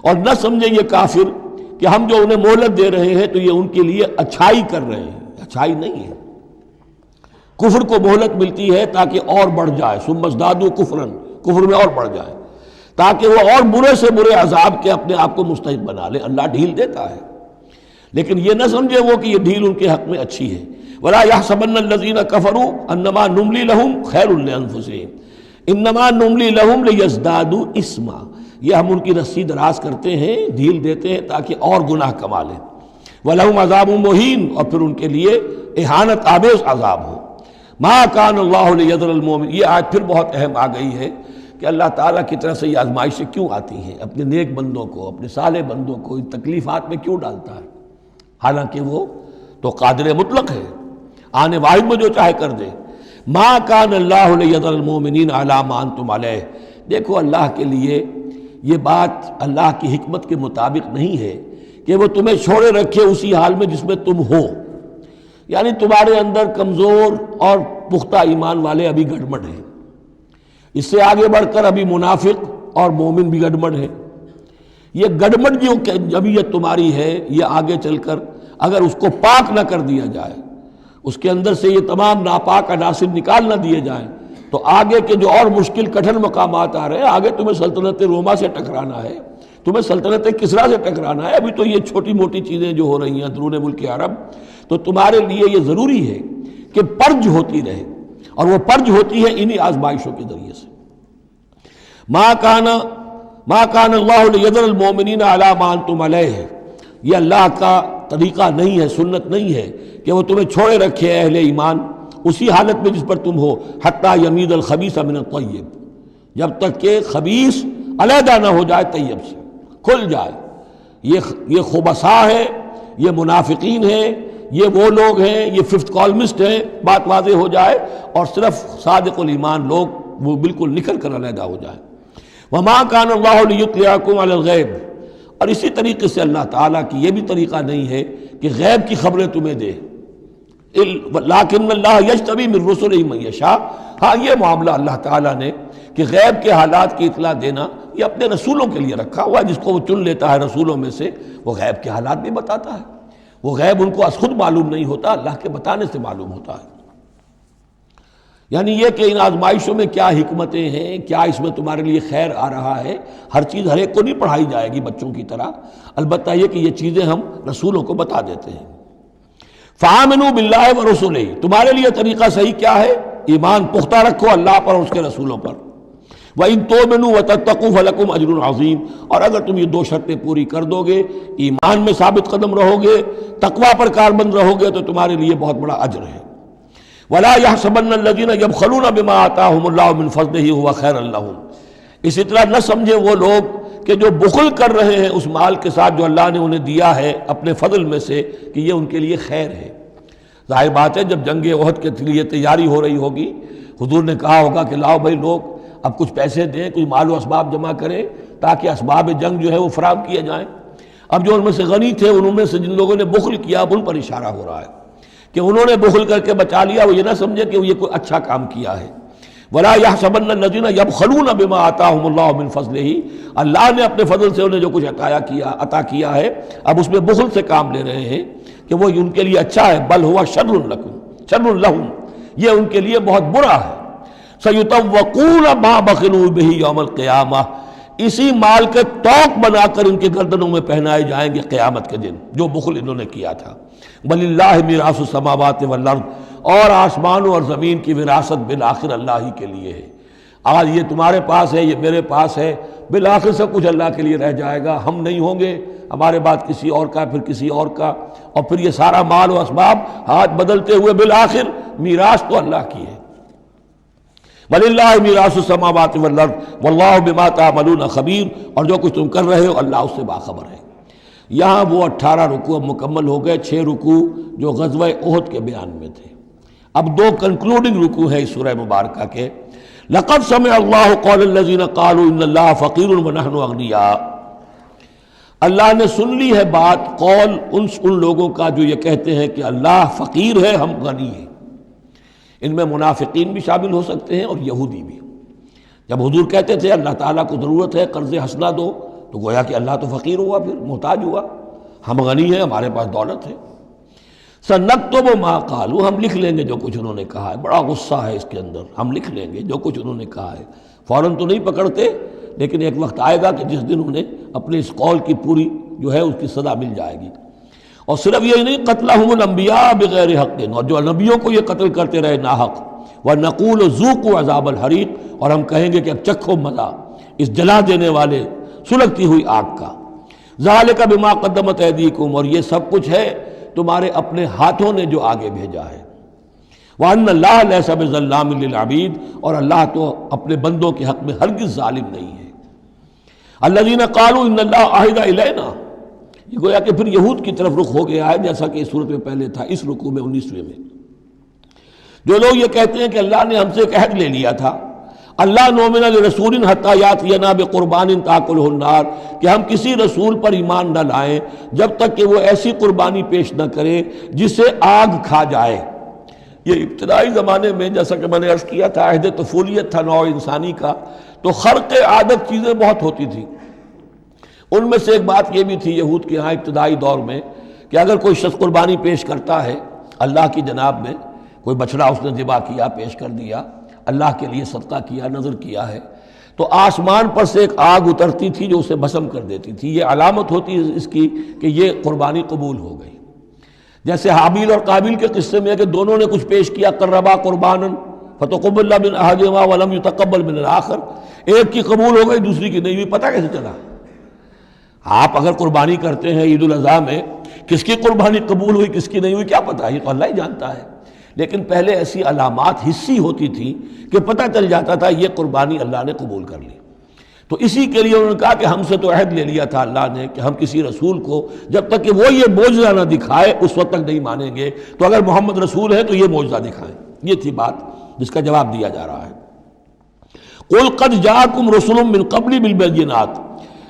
اور نہ سمجھیں یہ کافر کہ ہم جو انہیں مہلت دے رہے ہیں تو یہ ان کے لیے اچھائی کر رہے ہیں، اچھائی نہیں ہے۔ کفر کو مہلت ملتی ہے تاکہ اور بڑھ جائے، ثم ازدادوا کفرا، کفر میں اور بڑھ جائے، تاکہ وہ اور برے سے برے عذاب کے اپنے آپ کو مستحق بنا لے۔ اللہ ڈھیل دیتا ہے، لیکن یہ نہ سمجھے وہ کہ یہ ڈھیل ان کے حق میں اچھی ہے۔ وَلَا يَحْسَبَنَّ الَّذِينَ كَفَرُوا أَنَّمَا نُمْلِي لَهُمْ خَيْرٌ لِأَنفُسِهِمْ إِنَّمَا نُمْلِي لَهُمْ لِيَزْدَادُوا إِثْمًا، یہ ہم ان کی رسی دراز کرتے ہیں، ڈھیل دیتے ہیں تاکہ اور گناہ کما لیں۔ وَلَهُمْ عَذَابٌ مُهِينٌ، اور پھر ان کے لیے اہانت آمیز عذاب ہو۔ مَا كَانَ اللَّهُ لِيَذَرَ الْمُؤْمِنِينَ، یہ آیت پھر بہت اہم آ گئی ہے کہ اللہ تعالیٰ کی طرف سے یہ آزمائشیں کیوں آتی ہیں، اپنے نیک بندوں کو، اپنے صالح بندوں کو ان تکلیفات میں کیوں ڈالتا ہے، حالانکہ وہ تو قادر مطلق ہے، آنے واحد میں جو چاہے کر دے۔ ما کان اللہ لیذر المؤمنین علی ما انتم علیہ، دیکھو اللہ کے لیے یہ بات اللہ کی حکمت کے مطابق نہیں ہے کہ وہ تمہیں چھوڑے رکھے اسی حال میں جس میں تم ہو، یعنی تمہارے اندر کمزور اور پختہ ایمان والے ابھی گڑبڑ ہیں، اس سے آگے بڑھ کر ابھی منافق اور مومن بھی گڑبڑ ہیں۔ یہ گڑبڑ جو جبیت تمہاری ہے، یہ آگے چل کر اگر اس کو پاک نہ کر دیا جائے، اس کے اندر سے یہ تمام ناپاک عناصر نکال نہ دیے جائیں، تو آگے کے جو اور مشکل کٹھن مقامات آ رہے ہیں، آگے تمہیں سلطنت روما سے ٹکرانا ہے، تمہیں سلطنت کسریٰ سے ٹکرانا ہے۔ ابھی تو یہ چھوٹی موٹی چیزیں جو ہو رہی ہیں اندرون ملک عرب، تو تمہارے لیے یہ ضروری ہے کہ پرج ہوتی رہے، اور وہ پرج ہوتی ہے انہی آزمائشوں کے ذریعے سے۔ ما کان اللہ لیذر المؤمنین علی ما انتم علیہ، یہ اللہ کا طریقہ نہیں ہے، سنت نہیں ہے کہ وہ تمہیں چھوڑے رکھے اہل ایمان اسی حالت میں جس پر تم ہو، حتی یمیز الخبیث من الطیب، جب تک کہ خبیث علیحدہ نہ ہو جائے طیب سے، کھل جائے۔ یہ خبثاء ہے، یہ منافقین ہیں، یہ وہ لوگ ہیں، یہ ففتھ کالمسٹ ہیں، بات واضح ہو جائے، اور صرف صادق الایمان لوگ وہ بالکل نکل کر علیحدہ ہو جائے۔ وما کان اللہ لیطلعکم علی الغیب، اور اسی طریقے سے اللہ تعالیٰ کی یہ بھی طریقہ نہیں ہے کہ غیب کی خبریں تمہیں دے، لیکن اللہ یجتبی من رسلہ من یشاء، ہاں یہ معاملہ اللہ تعالیٰ نے کہ غیب کے حالات کی اطلاع دینا یہ اپنے رسولوں کے لیے رکھا ہوا ہے، جس کو وہ چن لیتا ہے رسولوں میں سے، وہ غیب کے حالات بھی بتاتا ہے۔ وہ غیب ان کو از خود معلوم نہیں ہوتا، اللہ کے بتانے سے معلوم ہوتا ہے۔ یعنی یہ کہ ان آزمائشوں میں کیا حکمتیں ہیں، کیا اس میں تمہارے لیے خیر آ رہا ہے، ہر چیز ہر ایک کو نہیں پڑھائی جائے گی بچوں کی طرح، البتہ یہ کہ یہ چیزیں ہم رسولوں کو بتا دیتے ہیں۔ فآمنوا باللہ ورسلہ، تمہارے لیے طریقہ صحیح کیا ہے ایمان پختہ رکھو اللہ پر اور اس کے رسولوں پر. وَإِن تُؤْمِنُوا وَتَتَّقُوا فَلَكُمْ أَجْرٌ عَظِيمٌ، اور اگر تم یہ دو شرطیں پوری کر دو گے، ایمان میں ثابت قدم رہو گے، تقوی پر کاربند رہو گے، تو تمہارے لیے بہت بڑا اجر ہے. وَلَا يَحْسَبَنَّ الَّذِينَ يَبْخَلُونَ بِمَا آتَاهُمُ اللَّهُ مِنْ فَضْلِهِ هُوَ خَيْرًا لَّهُمْ، اسی طرح نہ سمجھے وہ لوگ کہ جو بخل کر رہے ہیں اس مال کے ساتھ جو اللہ نے انہیں دیا ہے اپنے فضل میں سے، کہ یہ ان کے لیے خیر ہے. ظاہر بات ہے جب جنگ احد کے لیے تیاری ہو رہی ہوگی، حضور نے کہا ہوگا کہ لاؤ بھائی لوگ اب کچھ پیسے دیں، کچھ مال و اسباب جمع کریں تاکہ اسباب جنگ جو ہے وہ فراہم کیے جائیں. اب جو ان میں سے غنی تھے انہوں میں سے جن لوگوں نے بخل کیا اب ان پر اشارہ ہو رہا ہے کہ انہوں نے بخل کر کے بچا لیا، وہ یہ نہ سمجھے کہ یہ کوئی اچھا کام کیا ہے. وَلَا يَحْسَبَنَّ الَّذِينَ يَبْخَلُونَ بِمَا آتَاهُمُ اللَّهُ مِنْ فَضْلِهِ، اللہ نے اپنے فضل سے انہیں جو کچھ عطا کیا ہے اب اس میں بخل سے کام لے رہے ہیں کہ وہ ان کے لیے اچھا ہے. بل هو شر لهم، یہ ان کے لیے بہت برا ہے. سَيُطَوَّقُونَ مَا بَخِلُوا بِهِ يَوْمَ الْقِيَامَةِ، اسی مال کے توق بنا کر ان کے گردنوں میں پہنائے جائیں گے قیامت کے دن جو بخل انہوں نے کیا تھا. وَلِلَّهِ مِيرَاثُ السَّمَاوَاتِ وَالْأَرْضِ، اور آسمانوں اور زمین کی وراثت بالآخر اللہ ہی کے لیے ہے. آج یہ تمہارے پاس ہے، یہ میرے پاس ہے، بالآخر سب کچھ اللہ کے لیے رہ جائے گا. ہم نہیں ہوں گے، ہمارے بعد کسی اور کا، پھر کسی اور کا، اور پھر یہ سارا مال و اسباب ہاتھ بدلتے ہوئے بالآخر میراث تو اللہ کی ہے. وَلِلَّهِ مِيرَاثُ السَّمَاوَاتِ وَالْأَرْضِ وَاللَّهُ بِمَا تَعْمَلُونَ خَبِيرٌ، اور جو کچھ تم کر رہے ہو اللہ اس سے باخبر ہے. یہاں وہ 18 رکوع مکمل ہو گئے، 6 رکوع جو غزوہ احد کے بیان میں تھے. اب 2 کنکلوڈنگ رکوع ہے اس سورہ مبارکہ کے. لَقَدْ سَمِعَ اللَّهُ قَوْلَ الَّذِينَ قَالُوا إِنَّ اللَّهَ فَقِيرٌ وَنَحْنُ أَغْنِيَاءُ، اللہ نے سن لی ہے بات، قول ان لوگوں کا جو یہ کہتے ہیں کہ اللہ فقیر ہے ہم غنی ہیں. ان میں منافقین بھی شامل ہو سکتے ہیں اور یہودی بھی. جب حضور کہتے تھے اللہ تعالیٰ کو ضرورت ہے قرض حسنہ دو، تو گویا کہ اللہ تو فقیر ہوا، پھر محتاج ہوا. ہم غنی ہیں، ہمارے پاس دولت ہے. سَنَكْتُبُ مَا قَالُوا، ہم لکھ لیں گے جو کچھ انہوں نے کہا ہے. بڑا غصہ ہے اس کے اندر، ہم لکھ لیں گے جو کچھ انہوں نے کہا ہے. فوراً تو نہیں پکڑتے، لیکن ایک وقت آئے گا کہ جس دن انہیں اپنے اس قول کی پوری جو ہے اس کی سزا مل جائے گی. اور صرف یہی نہیں، قتلہم الانبیاء بغیر حق، اور جو نبیوں کو یہ قتل کرتے رہے ناحق. وَنَقُولُ ذُوقُوا عَذَابَ الْحَرِيقِ، اور ہم کہیں گے کہ اب چکھو مزہ اس جلا دینے والے سلگتی ہوئی آگ کا. ذَلِكَ بِمَا قَدَّمَتْ أَيْدِيكُمْ، اور یہ سب کچھ ہے تمہارے اپنے ہاتھوں نے جو آگے بھیجا ہے. وَأَنَّ اللَّهَ لَيْسَ بِظَلَّامٍ لِّلْعَبِيدِ، اور اللہ تو اپنے بندوں کے حق میں ہرگز ظالم نہیں ہے. الَّذِينَ قَالُوا إِنَّ اللَّهَ عَهِدَ إِلَيْنَا، یہ گویا کہ پھر یہود کی طرف رخ ہو گیا ہے، جیسا کہ اس صورت میں پہلے تھا اس رکوع میں 19ویں میں. جو لوگ یہ کہتے ہیں کہ اللہ نے ہم سے ایک عہد لے لیا تھا، اللہ نؤمن لرسول حتی یاتینا بقربان تاکلہ النار، کہ ہم کسی رسول پر ایمان نہ لائیں جب تک کہ وہ ایسی قربانی پیش نہ کرے جسے آگ کھا جائے. یہ ابتدائی زمانے میں جیسا کہ میں نے عرض کیا تھا عہد طفولیت تھا نوع انسانی کا، تو خرق عادت چیزیں بہت ہوتی تھیں. ان میں سے ایک بات یہ بھی تھی یہود کے ہاں ابتدائی دور میں کہ اگر کوئی شخص قربانی پیش کرتا ہے اللہ کی جناب میں، کوئی بچڑا اس نے ذبح کیا، پیش کر دیا، اللہ کے لیے صدقہ کیا، نذر کیا ہے، تو آسمان پر سے ایک آگ اترتی تھی جو اسے بھسم کر دیتی تھی. یہ علامت ہوتی ہے اس کی کہ یہ قربانی قبول ہو گئی. جیسے حابیل اور قابیل کے قصے میں ہے کہ دونوں نے کچھ پیش کیا، قربا قربانا فتقبل من احدہما ولم یتقبل من الآخر، ایک کی قبول ہو گئی دوسری کی نہیں ہوئی. پتہ کیسے چلا؟ آپ اگر قربانی کرتے ہیں عید الاضحیٰ میں، کس کی قربانی قبول ہوئی کس کی نہیں ہوئی کیا پتہ، یہ تو اللہ ہی جانتا ہے. لیکن پہلے ایسی علامات حسی ہوتی تھی کہ پتہ چل جاتا تھا یہ قربانی اللہ نے قبول کر لی. تو اسی کے لیے انہوں نے کہا کہ ہم سے تو عہد لے لیا تھا اللہ نے کہ ہم کسی رسول کو جب تک کہ وہ یہ معجزہ نہ دکھائے اس وقت تک نہیں مانیں گے، تو اگر محمد رسول ہے تو یہ معجزہ دکھائیں. یہ تھی بات جس کا جواب دیا جا رہا ہے. قُلْ قَدْ جَاءَكُمْ رُسُلٌ مِّن قَبْلِ بِالْبَيِّنَاتِ،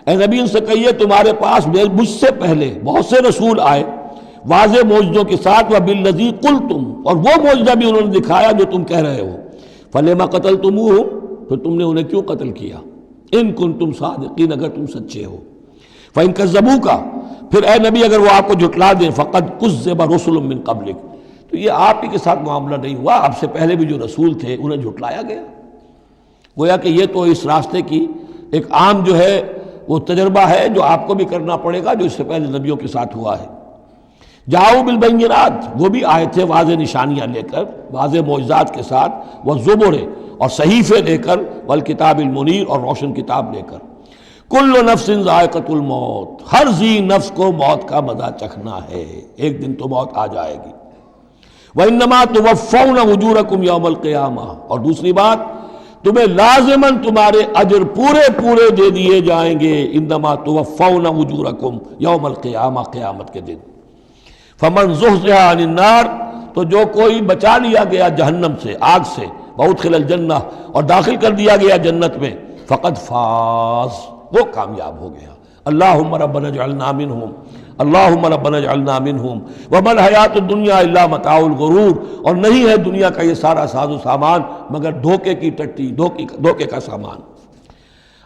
اے نبی ان سے کہیے تمہارے پاس مجھ سے پہلے بہت سے رسول آئے واضح معجزوں کے ساتھ، وَبِالَّذِي قُلْتُمْ، اور وہ معجزہ بھی انہوں نے دکھایا جو تم کہہ رہے ہو. فَلِمَ قَتَلْتُمُوهُمْ، پھر تم نے انہیں کیوں قتل کیا؟ ان کنتم صادقین، اگر تم سچے ہو. فَإِن كَذَّبُوكَ، پھر اے نبی اگر وہ آپ کو جھٹلا دیں، فَقَدْ كُذِّبَ رُسُلٌ مِّن قَبْلِكَ، تو یہ آپ ہی کے ساتھ معاملہ نہیں ہوا، آپ سے پہلے بھی جو رسول تھے انہیں جھٹلایا گیا. گویا کہ یہ تو اس راستے کی ایک عام جو ہے وہ تجربہ ہے جو آپ کو بھی کرنا پڑے گا جو اس سے پہلے نبیوں کے ساتھ ہوا ہے. جاؤ بالبینات، وہ بھی آئے تھے واضح نشانیاں لے کر، واضح معجزات کے ساتھ، والزبر، اور صحیفے لے کر، والکتاب المنیر، اور روشن کتاب لے کر۔ کل نفس ذائقۃ الموت، ہر ذی نفس کو موت کا مزہ چکھنا ہے، ایک دن تو موت آ جائے گی۔ وَإِنَّمَا تُوَفَّوْنَ أُجُورَكُمْ يَوْمَ الْقِيَامَةِ، اور دوسری بات، تمہیں لازماً تمہارے اجر پورے پورے دے دیے جائیں گے۔ انما توفون اجورکم یوم القیامہ، قیامت کے دن۔ فمن زحزح عن النار، تو جو کوئی بچا لیا گیا جہنم سے، آگ سے، وادخل الجنہ، اور داخل کر دیا گیا جنت میں، فقد فاز، وہ کامیاب ہو گیا۔ اللہم ربنا اجعلنا منہم، اللہم ربنا اجعلنا منہم، وما الحیات الدنیا الا متاع الغرور، اور نہیں ہے دنیا کا یہ سارا ساز و سامان مگر دھوکے کی ٹٹی، دھوکے کا سامان۔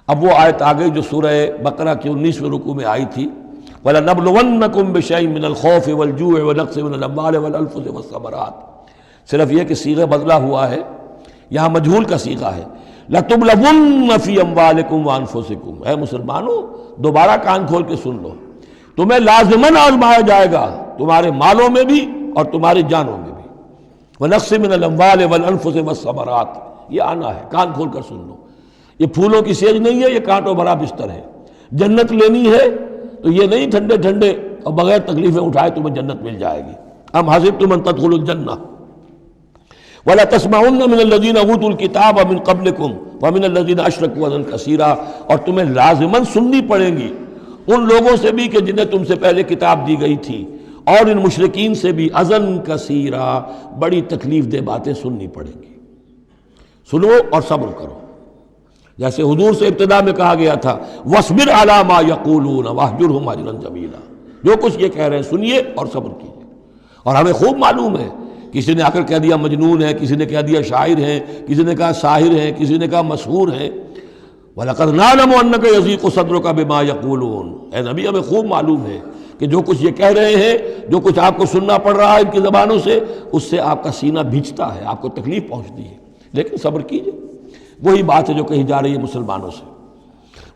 اب وہ آیت آ گئی جو سورہ بقرہ کے 19ویں رکوع میں آئی تھی، وَلَنَبْلُوَنَّكُمْ بِشَيْءٍ مِّنَ الْخَوْفِ وَالْجُوعِ وَنَقْصٍ مِّنَ الْأَمْوَالِ وَالْأَنفُسِ وَالثَّمَرَاتِ، صرف یہ کہ صیغہ بدلہ ہوا ہے، یہاں مجہول کا صیغہ ہے۔ لَتُبْلَوُنَّ فِي أَمْوَالِكُمْ وَأَنفُسِكُمْ، اے مسلمانوں دوبارہ کان کھول کے سن لو، تمہیں لازماً آزمایا جائے گا، تمہارے مالوں میں بھی اور تمہاری جانوں میں بھی۔ وَنَقْصٍ مِّنَ الْأَمْوَالِ وَالْأَنفُسِ وَالثَّمَرَاتِ، یہ آنا ہے، کان کھول کر سن لو۔ یہ پھولوں کی سیج نہیں ہے، یہ کانٹوں بھرا بستر ہے۔ جنت لینی ہے تو یہ نہیں ٹھنڈے ٹھنڈے اور بغیر تکلیفیں اٹھائے تمہیں جنت مل جائے گی۔ ام حسبتم ان تدخلوا الجنہ ولا تسمعن من الذین اوتوا الکتاب من قبلکم ومن الذین اشرکوا اذی کثیرا، اور تمہیں لازماً سننی پڑیں گی ان لوگوں سے بھی کہ جنہیں تم سے پہلے کتاب دی گئی تھی، اور ان مشرکین سے بھی اذن کثیرا، بڑی تکلیف دہ باتیں سننی پڑیں گی۔ سنو اور صبر کرو، جیسے حضور سے ابتدا میں کہا گیا تھا وَاصْبِرْ عَلَىٰ مَا يَقُولُونَ وَاهْجُرْهُمْ هَجْرًا جَمِيلًا، جو کچھ یہ کہہ رہے ہیں سنیے اور صبر کیجیے۔ اور ہمیں خوب معلوم ہے، کسی نے آ کر کہہ دیا مجنون ہے، کسی نے کہہ دیا شاعر ہے، کسی نے کہا ساحر ہے، کسی نے کہا مسحور ہے۔ وَلَقَدْ نَعْلَمُ أَنَّكَ يَضِيقُ صَدْرُكَ بِمَا يَقُولُونَ، اے نبی ہمیں خوب معلوم ہے کہ جو کچھ یہ کہہ رہے ہیں، جو کچھ آپ کو سننا پڑ رہا ہے ان کی زبانوں سے، اس سے آپ کا سینہ بھیجتا ہے، آپ کو تکلیف پہنچتی ہے، لیکن صبر کیجیے۔ وہی بات ہے جو کہی جا رہی ہے مسلمانوں سے۔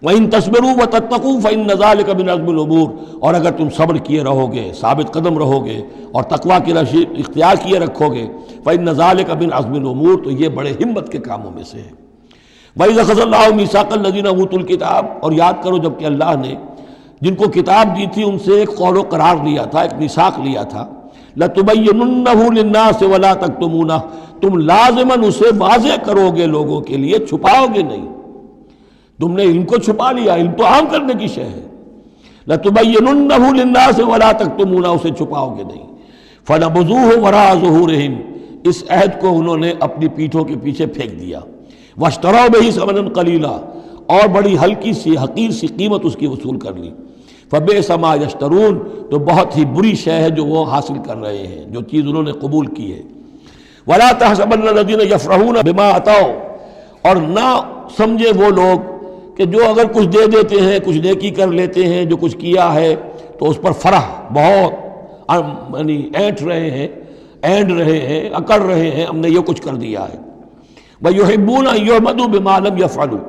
وَإِن تَصْبِرُوا وَتَتَّقُوا فَإِنَّ ذَلِكَ مِنْ عَزْمِ الْأُمُورِ، اور اگر تم صبر کیے رہو گے، ثابت قدم رہو گے، اور تقویٰ کی راہ اختیار کیے رکھو گے، فَإِنَّ ذَلِكَ مِنْ عَزْمِ الْأُمُورِ، تو یہ بڑے ہمت کے کاموں میں سے ہے۔ وَإِذْ أَخَذَ اللَّهُ مِيثَاقَ الَّذِينَ أُوتُوا الْكِتَابَ، اور یاد کرو جب کہ اللہ نے جن کو کتاب دی تھی ان سے ایک قول و قرار لیا تھا، ایک میثاق لیا تھا، لَتُبَيِّنُنَّهُ لِلنَّاسِ وَلَا تَكْتُمُونَهُ، تم لازماً اسے واضح کرو گے لوگوں کے لیے، چھپاؤ گے نہیں۔ تم نے علم کو چھپا لیا، علم تو عام کرنے کی شے ہے۔ لَتُبَيِّنُنَّهُ لِلنَّاسِ وَلَا تَكْتُمُونَهُ، اسے چھپاؤ گے نہیں۔ فَنَبَذُوهُ وَرَاءَ ظُهُورِهِمْ، اس عہد کو انہوں نے اپنی پیٹھوں کے پیچھے پھینک دیا۔ وَاشْتَرَوْا بِهِ ثَمَنًا قَلِيلًا، اور بڑی ہلکی سی حقیر سی قیمت اس کی وصول کر لی۔ فَبِئْسَ مَا يَشْتَرُونَ، تو بہت ہی بری شے ہے جو وہ حاصل کر رہے ہیں، جو چیز انہوں نے قبول کی ہے۔ وَلَا تَحْسَبَنَّ الَّذِينَ يَفْرَحُونَ بِمَا أَتَوْا، اور نہ سمجھے وہ لوگ کہ جو اگر کچھ دے دیتے ہیں، کچھ نیکی کر لیتے ہیں، جو کچھ کیا ہے تو اس پر فرح بہت یعنی اینٹ رہے ہیں، اینڈ رہے ہیں، اکڑ رہے ہیں، ہم نے یہ کچھ کر دیا ہے۔ وَيُحِبُّونَ أَن يُحْمَدُوا بِمَا لَمْ يَفْعَلُوا،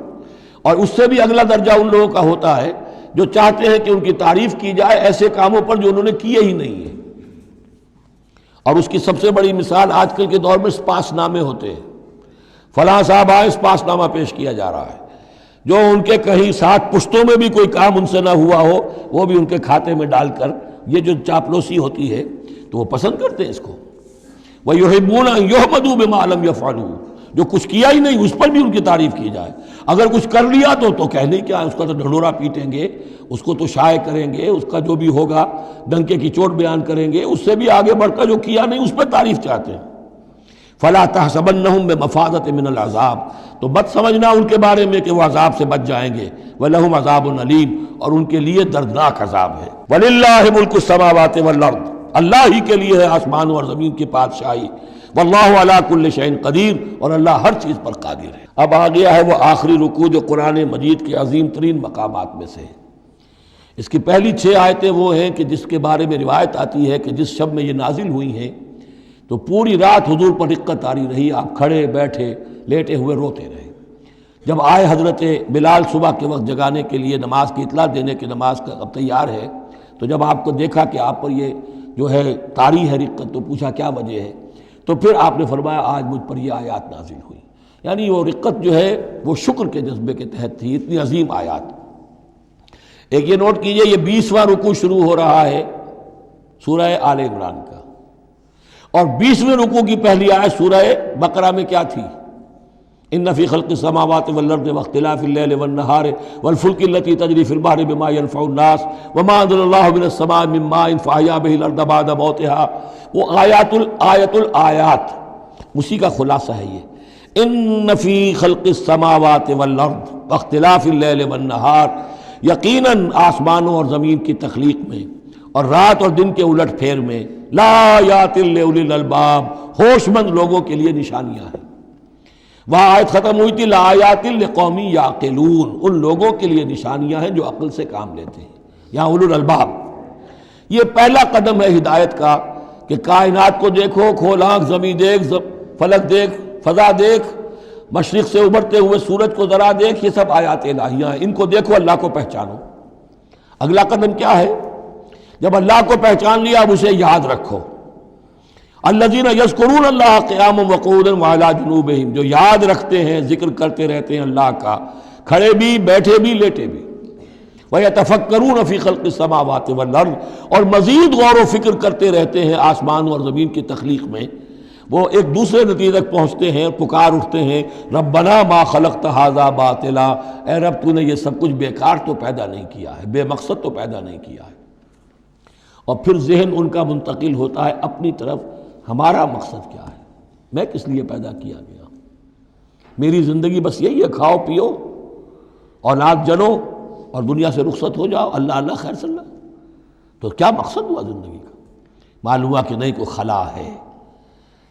اور اس سے بھی اگلا درجہ ان لوگوں کا ہوتا ہے جو چاہتے ہیں کہ ان کی تعریف کی جائے ایسے کاموں پر جو انہوں نے کیے ہی نہیں ہیں۔ اور اس کی سب سے بڑی مثال آج کل کے دور میں سپاس نامے ہوتے ہیں، فلاں صاحب آئے سپاس نامہ پیش کیا جا رہا ہے، جو ان کے کہیں 60 پشتوں میں بھی کوئی کام ان سے نہ ہوا ہو وہ بھی ان کے کھاتے میں ڈال کر، یہ جو چاپلوسی ہوتی ہے تو وہ پسند کرتے ہیں اس کو۔ وَيُحِبُّونَ أَن يُحْمَدُوا بِمَا لَمْ يَفْعَلُوا، جو کچھ کیا ہی نہیں اس پر بھی ان کی تعریف کی جائے، اگر کچھ کر لیا تو کہنے کیا ہے، اس کا تو ڈھنڈورا پیٹیں گے، اس کو تو شائع کریں گے، اس کا جو بھی ہوگا ڈنکے کی چوٹ بیان کریں گے، اس سے بھی آگے بڑھ کر جو کیا نہیں اس پر تعریف چاہتے ہیں۔ فَلَا تَحْسَبَنَّهُم بِمَفَازَةٍ مِّنَ الْعَذَابِ، تو مت سمجھنا ان کے بارے میں کہ وہ عذاب سے بچ جائیں گے، وَلَهُمْ عَذَابٌ أَلِيمٌ، اور ان کے لیے دردناک عذاب ہے۔ وَلِلَّهِ مُلْكُ السَّمَاوَاتِ وَالْأَرْضِ، اللہ ہی کے لیے ہے آسمانوں اور زمین کی بادشاہی، واللہ علی کل شیء قدیر، اور اللہ ہر چیز پر قادر ہے۔ اب آ گیا ہے وہ آخری رکوع جو قرآن مجید کے عظیم ترین مقامات میں سے ہے۔ اس کی پہلی 6 آیتیں وہ ہیں کہ جس کے بارے میں روایت آتی ہے کہ جس شب میں یہ نازل ہوئی ہیں تو پوری رات حضور پر رقت آری رہی، آپ کھڑے بیٹھے لیٹے ہوئے روتے رہے۔ جب آئے حضرت بلال صبح کے وقت جگانے کے لیے، نماز کی اطلاع دینے کہ نماز کا اب تیار ہے، تو جب آپ کو دیکھا کہ آپ پر یہ جو ہے طاری ہے رقت، تو پوچھا کیا وجہ ہے، تو پھر آپ نے فرمایا آج مجھ پر یہ آیات نازل ہوئی. یعنی وہ رقت جو ہے وہ شکر کے جذبے کے تحت تھی، اتنی عظیم آیات. ایک یہ نوٹ کیجئے، یہ 20واں رکوع شروع ہو رہا ہے سورہ آل عمران کا، اور 20ویں رکوع کی پہلی آیت سورہ بقرہ میں کیا تھی؟ ان فی خلق السماوات والارض واختلاف اللیل والنہار والفلک التی تجری فی البحر بما ينفع الناس وما انزل اللہ من السماء من ماء فاحیا به الارض بعد موتها. وہ آیت الآیات اسی کا خلاصہ ہے یہ. ان فی خلق السماوات والارض واختلاف اللیل والنہار، یقیناً آسمانوں اور زمین کی تخلیق میں اور رات اور دن کے الٹ پھیر میں، لآیات لأولی الالباب، ہوش مند لوگوں کے لیے نشانیاں ہیں. وہاں آیت ختم ہوئی تھی لآیات لقوم یعقلون، ان لوگوں کے لیے نشانیاں ہیں جو عقل سے کام لیتے ہیں. یہاں اولو الالباب. یہ پہلا قدم ہے ہدایت کا کہ کائنات کو دیکھو، کھول آنکھ، زمین دیکھ، فلک دیکھ، فضا دیکھ، مشرق سے ابھرتے ہوئے سورج کو ذرا دیکھ، یہ سب آیات الہیہ ہیں، ان کو دیکھو، اللہ کو پہچانو. اگلا قدم کیا ہے؟ جب اللہ کو پہچان لیا اب اسے یاد رکھو. الذین یذکرون اللہ قیاما وقعودا وعلی جنوبہم، جو یاد رکھتے ہیں، ذکر کرتے رہتے ہیں اللہ کا، کھڑے بھی، بیٹھے بھی، لیٹے بھی. وَيَتَفَكَّرُونَ فِي خَلْقِ السَّمَاوَاتِ وَالْأَرْضِ، اور مزید غور و فکر کرتے رہتے ہیں آسمان اور زمین کی تخلیق میں. وہ ایک دوسرے نتیجے تک پہنچتے ہیں، پکار اٹھتے ہیں ربنا ما خلقت ھذا باطلا، اے رب تو نے یہ سب کچھ بیکار تو پیدا نہیں کیا ہے، بے مقصد تو پیدا نہیں کیا ہے. اور پھر ذہن ان کا منتقل ہوتا ہے اپنی طرف، ہمارا مقصد کیا ہے، میں کس لیے پیدا کیا گیا، میری زندگی بس یہی ہے، کھاؤ پیو، اولاد جنو اور دنیا سے رخصت ہو جاؤ، اللہ اللہ خیر صلی اللہ. تو کیا مقصد ہوا زندگی کا؟ معلوم ہوا کہ نہیں، کوئی خلا ہے.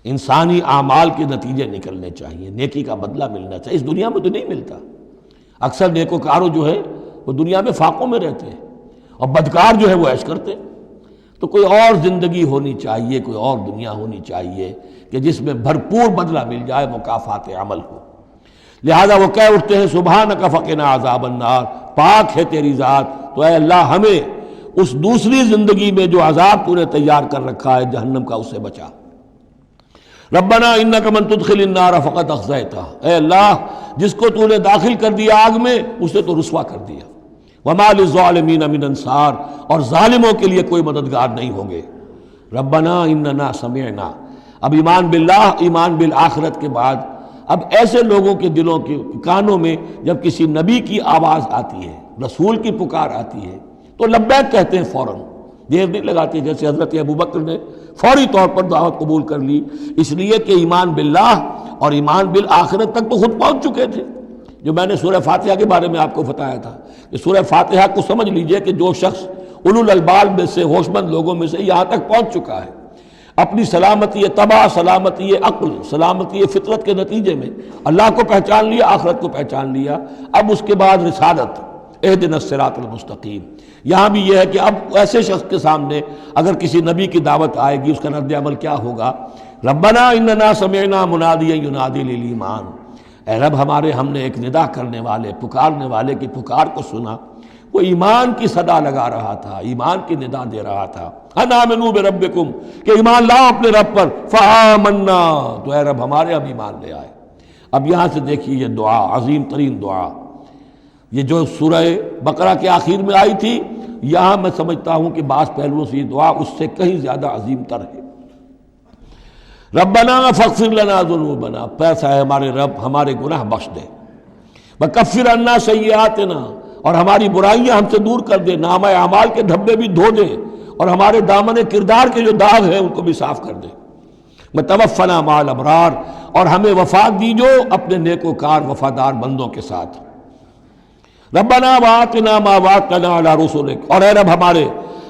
انسانی اعمال کے نتیجے نکلنے چاہیے، نیکی کا بدلہ ملنا چاہیے. اس دنیا میں تو نہیں ملتا. اکثر نیکوکاروں جو ہے وہ دنیا میں فاقوں میں رہتے ہیں، اور بدکار جو ہے وہ عیش کرتے ہیں. تو کوئی اور زندگی ہونی چاہیے، کوئی اور دنیا ہونی چاہیے کہ جس میں بھرپور بدلہ مل جائے، مکافات عمل ہو. لہذا وہ کہہ اٹھتے ہیں سبحانک فقنا عذاب النار، پاک ہے تیری ذات، تو اے اللہ ہمیں اس دوسری زندگی میں جو عذاب تو نے تیار کر رکھا ہے جہنم کا، اس سے بچا. ربنا انک من تدخل النار فقد اخزیتہ، اے اللہ جس کو تو نے داخل کر دیا آگ میں اسے تو رسوا کر دیا. وما للظالمین من انصار، اور ظالموں کے لیے کوئی مددگار نہیں ہوں گے. ربنا اننا سمعنا، اب ایمان باللہ، ایمان بالآخرت کے بعد اب ایسے لوگوں کے دلوں کے کانوں میں جب کسی نبی کی آواز آتی ہے، رسول کی پکار آتی ہے، تو لبیک کہتے ہیں فوراً، دیر نہیں لگاتے. جیسے حضرت ابوبکر نے فوری طور پر دعوت قبول کر لی، اس لیے کہ ایمان باللہ اور ایمان بالآخرت تک تو خود پہنچ چکے تھے. جو میں نے سورہ فاتحہ کے بارے میں آپ کو بتایا تھا کہ سورہ فاتحہ کو سمجھ لیجئے کہ جو شخص اولو الالباب میں سے، ہوش مند لوگوں میں سے یہاں تک پہنچ چکا ہے، اپنی سلامتی طبع، سلامتی عقل، سلامتی فطرت کے نتیجے میں اللہ کو پہچان لیا، آخرت کو پہچان لیا، اب اس کے بعد رسالت، اہدنا الصراط المستقیم. یہاں بھی یہ ہے کہ اب ایسے شخص کے سامنے اگر کسی نبی کی دعوت آئے گی، اس کا رد عمل کیا ہوگا؟ ربنا اننا سمعنا منادیا ینادی للایمان، اے رب ہم نے ایک ندا کرنے والے، پکارنے والے کی پکار کو سنا، وہ ایمان کی صدا لگا رہا تھا، ایمان کی ندا دے رہا تھا. ان آمنوا بربکم، کہ ایمان لاؤ اپنے رب پر. فآمنا، تو اے رب ہمارے اب ایمان لے آئے. اب یہاں سے دیکھیے یہ دعا، عظیم ترین دعا، یہ جو سورہ بقرہ کے آخر میں آئی تھی، یہاں میں سمجھتا ہوں کہ بعض پہلوؤں سے یہ دعا اس سے کہیں زیادہ عظیم تر ہے. ربنا فاغفر لنا ذنوبنا، پیسہ ہے ہمارے رب ہمارے گناہ بخش دے. وکفر عنا سیئاتنا، اور ہماری برائیاں ہم سے دور کر دے، نامہ اعمال کے دھبے بھی دھو دے، اور ہمارے دامن کردار کے جو داغ ہیں ان کو بھی صاف کر دے. وتوفنا مع الابرار، اور ہمیں وفات دیجو اپنے نیکوکار وفادار بندوں کے ساتھ. ربنا وآتنا ما وعدتنا علی رسلک، اور اے رب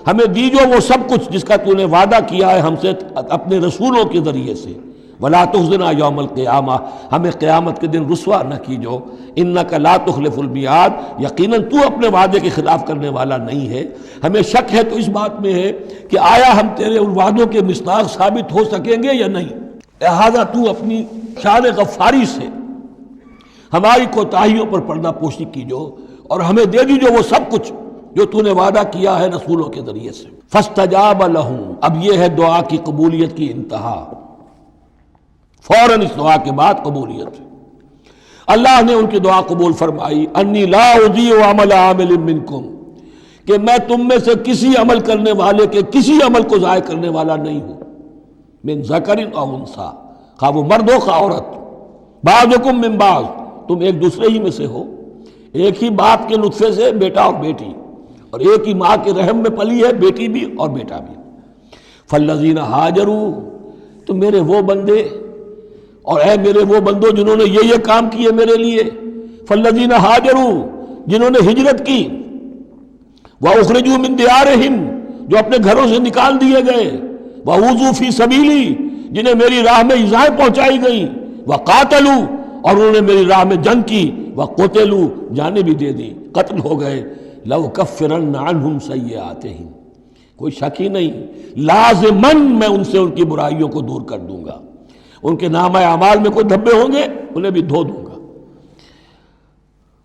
ہمیں دیجو وہ سب کچھ جس کا تو نے وعدہ کیا ہے ہم سے اپنے رسولوں کے ذریعے سے. ولا تخزنا یوم القیامہ، ہمیں قیامت کے دن رسوا نہ کیجو. انک لا تخلف المیعاد، یقیناً تو اپنے وعدے کے خلاف کرنے والا نہیں ہے. ہمیں شک ہے تو اس بات میں ہے کہ آیا ہم تیرے ان وعدوں کے مصداق ثابت ہو سکیں گے یا نہیں. لہذا تو اپنی شان غفاری سے ہماری کوتاہیوں پر پردہ پوشی کیجو، اور ہمیں دے دیجو وہ سب کچھ جو تو نے وعدہ کیا ہے رسولوں کے ذریعے سے۔ فاستجاب لہم، اب یہ ہے دعا کی قبولیت کی انتہا، فوراً اس دعا کے بعد قبولیت۔ اللہ نے ان کی دعا قبول فرمائی، انی لا اضیع عمل عامل منکم، کہ میں تم میں سے کسی عمل کرنے والے کے کسی عمل کو ضائع کرنے والا نہیں ہوں، من ذکر او انثی، خواہ وہ مرد ہو خواہ عورت، بعضکم من بعض، تم ایک دوسرے ہی میں سے ہو، ایک ہی باپ کے نطفے سے بیٹا اور بیٹی، اور ایک ہی ماں کے رحم میں پلی ہے بیٹی بھی اور بیٹا بھی۔ فالذین ہاجروا، تو میرے وہ بندے اور اے میرے وہ بندوں جنہوں نے یہ کام کیے میرے لیے، فالذین ہاجروا، جنہوں نے ہجرت کی، واخرجوا من دیارہم، جو اپنے گھروں سے نکال دیے گئے، واوذوا فی سبیلی، جنہیں میری راہ میں ایذائیں پہنچائی گئیں، وقاتلوا، اور انہوں نے میری راہ میں جنگ کی، وقتلوا، جانیں بھی دے دی، قتل ہو گئے، لَأُكَفِّرَنَّ عَنْهُمْ سَيِّئَاتِهِمْ، کوئی شک ہی نہیں، لازماً میں ان سے ان کی برائیوں کو دور کر دوں گا، ان کے نامہ اعمال میں کوئی دھبے ہوں گے انہیں بھی دھو دوں گا،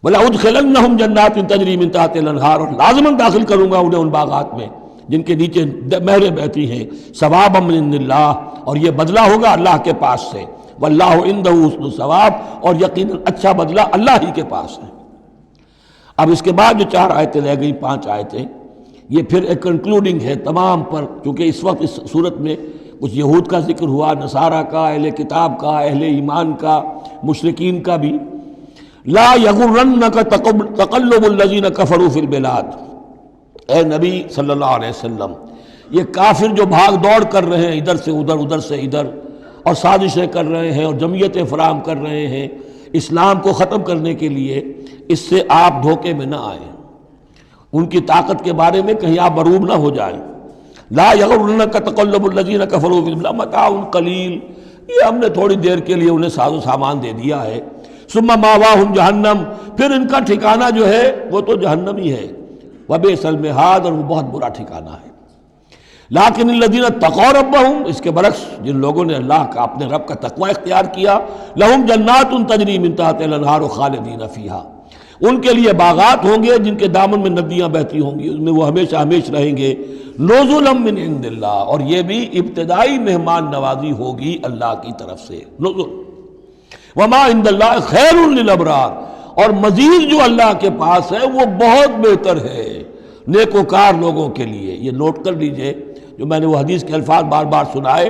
وَلَأُدْخِلَنَّهُمْ جَنَّاتٍ تَجْرِي مِن تَحْتِهَا الْأَنْهَارُ، اور لازماً داخل کروں گا انہیں ان باغات میں جن کے نیچے نہریں بہتی ہیں، ثوابا من عند اللہ، اور یہ بدلہ ہوگا اللہ کے پاس سے، واللہ عنده حسن الثواب، اور یقیناً اچھا بدلہ اللہ ہی کے پاس ہے۔ اب اس کے بعد جو 4 آیتیں رہ گئیں، 5 آیتیں، یہ پھر ایک کنکلوڈنگ ہے تمام پر، کیونکہ اس وقت اس صورت میں کچھ یہود کا ذکر ہوا، نصارہ کا، اہل کتاب کا، اہل ایمان کا، مشرکین کا بھی۔ لا یغرنک تقلب الذین کفروا فی البلاد، اے نبی صلی اللہ علیہ وسلم، یہ کافر جو بھاگ دوڑ کر رہے ہیں ادھر سے ادھر، ادھر سے ادھر، اور سازشیں کر رہے ہیں اور جمعیتیں فراہم کر رہے ہیں اسلام کو ختم کرنے کے لیے، اس سے آپ دھوکے میں نہ آئیں، ان کی طاقت کے بارے میں کہیں آپ مغرور نہ ہو جائیں۔ لا یغرنک تقلب الذین کفروا فی البلاد متاع قلیل، یہ ہم نے تھوڑی دیر کے لیے انہیں ساز و سامان دے دیا ہے، ثم ماواہم جہنم، پھر ان کا ٹھکانہ جو ہے وہ تو جہنم ہی ہے، وبئس المہاد، اور وہ بہت برا ٹھکانہ ہے۔ لیکن الذین اتقوا ربہم، اس کے برعکس جن لوگوں نے اللہ کا اپنے رب کا تقوی اختیار کیا، لہم جنات تجری من تحتہا الانہار خالدین فیہا، ان کے لیے باغات ہوں گے جن کے دامن میں ندیاں بہتی ہوں گی، اس میں وہ ہمیشہ ہمیش رہیں گے، نزلا من عند اللہ، اور یہ بھی ابتدائی مہمان نوازی ہوگی اللہ کی طرف سے، نزل، وما عند اللہ خیر للابرار، اور مزید جو اللہ کے پاس ہے وہ بہت بہتر ہے نیکوکار لوگوں کے لیے۔ یہ نوٹ کر لیجئے، جو میں نے وہ حدیث کے الفاظ بار بار سنائے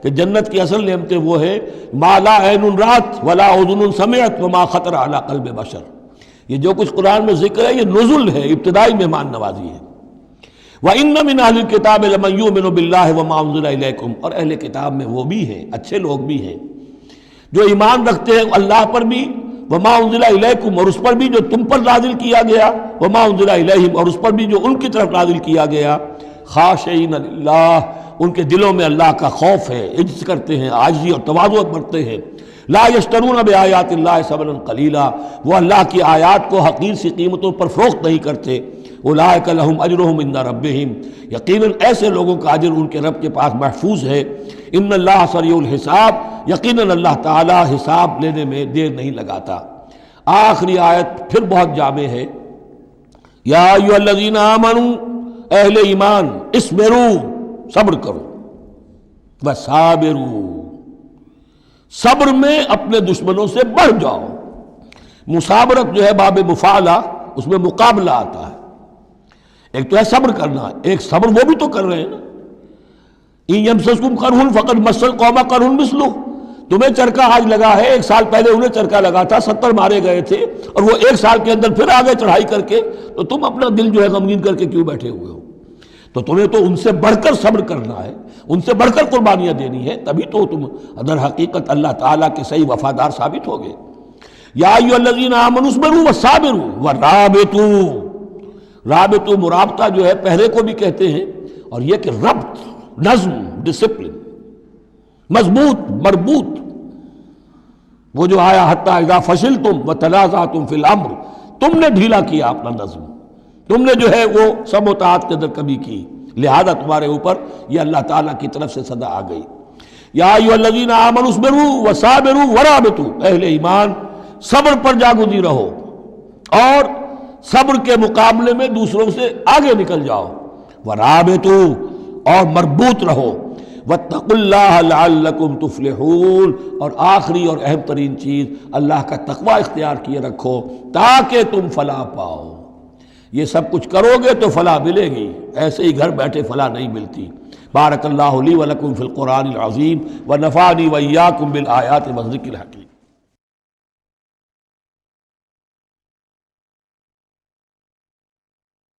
کہ جنت کی اصل نعمتیں وہ ہے ما لا عین رات ولا اذن سمعت وما خطر علی قلب بشر، یہ جو کچھ قرآن میں ذکر ہے یہ نزل ہے، ابتدائی مہمان نوازی ہے۔ وَإِنَّ مِنْ أَهْلِ الْكِتَابِ لَمَنْ يُؤْمِنُ بِاللَّهِ وَمَا أُنزِلَ إِلَيْكُمْ، اور اہل کتاب میں وہ بھی ہیں، اچھے لوگ بھی ہیں جو ایمان رکھتے ہیں اللہ پر بھی، وما انزل الیکم، اور اس پر بھی جو تم پر نازل کیا گیا، وما انزل الیہم، اور اس پر بھی جو ان کی طرف نازل کیا گیا، خاشعین للہ، ان کے دلوں میں اللہ کا خوف ہے، عجز کرتے ہیں، عاجزی اور تواضع برتتے ہیں۔ لا یشترون بآیات اللہ ثمنا قلیلا، وہ اللہ کی آیات کو حقیر سی قیمتوں پر فروخت نہیں کرتے۔ اولئک لہم اجرہم عند ربہم، یقیناً ایسے لوگوں کا اجر ان کے رب کے پاس محفوظ ہے۔ ان اللہ سریع الحساب، یقیناً اللہ تعالی حساب لینے میں دیر نہیں لگاتا۔ آخری آیت پھر بہت جامع ہے، یا ایھا الذین آمنوا، اہل ایمان، اصبروا، صبر کرو، وصابروا، صبر میں اپنے دشمنوں سے بڑھ جاؤ۔ مصابرت جو ہے باب مفعلہ، اس میں مقابلہ آتا ہے، ایک تو ہے صبر کرنا، ایک صبر وہ بھی تو کر رہے ہیں نا، ان یمسسکم قرح فقد مس القوم قرح مثلہ، تمہیں چرکا آج لگا ہے، 1 سال پہلے انہیں چرکا لگا تھا، 70 مارے گئے تھے، اور وہ 1 سال کے اندر پھر آگے چڑھائی کر کے، تو تم اپنا دل جو ہے غمگین کر کے کیوں بیٹھے ہوئے ہو؟ تو تمہیں تو ان سے بڑھ کر صبر کرنا ہے، ان سے بڑھ کر قربانیاں دینی ہے، تبھی تو تم در حقیقت اللہ تعالیٰ کے صحیح وفادار ثابت ہوگے۔ یا ایھا الذین آمنوا اصبروا وصابروا ورابطوا، رابطوا مرابطہ جو ہے پہرے کو بھی کہتے ہیں، اور یہ کہ ربط، نظم، ڈسپلن، مضبوط، مربوط، وہ جو آیا حتی اذا فشلتم وتنازعتم فی الامر، تم نے ڈھیلا کیا اپنا نظم، تم نے جو ہے وہ سب اطاعت کے اندر کمی کی، لہذا تمہارے اوپر یہ اللہ تعالیٰ کی طرف سے صدا آ گئی۔ یا ایھا الذین آمنوا اصبروا وصابروا ورابطوا، اہل ایمان صبر پر جاگزی رہو اور صبر کے مقابلے میں دوسروں سے آگے نکل جاؤ، ورابطوا اور مربوط رہو، واتقوا اللہ لعلکم تفلحون، اور آخری اور اہم ترین چیز اللہ کا تقوی اختیار کیے رکھو تاکہ تم فلاح پاؤ۔ یہ سب کچھ کرو گے تو فلاح ملے گی، ایسے ہی گھر بیٹھے فلاح نہیں ملتی۔ بارک اللہ لی ولکم فی القرآن العظیم ونفعنی وإیاکم بالآیات والذکر الحکیم۔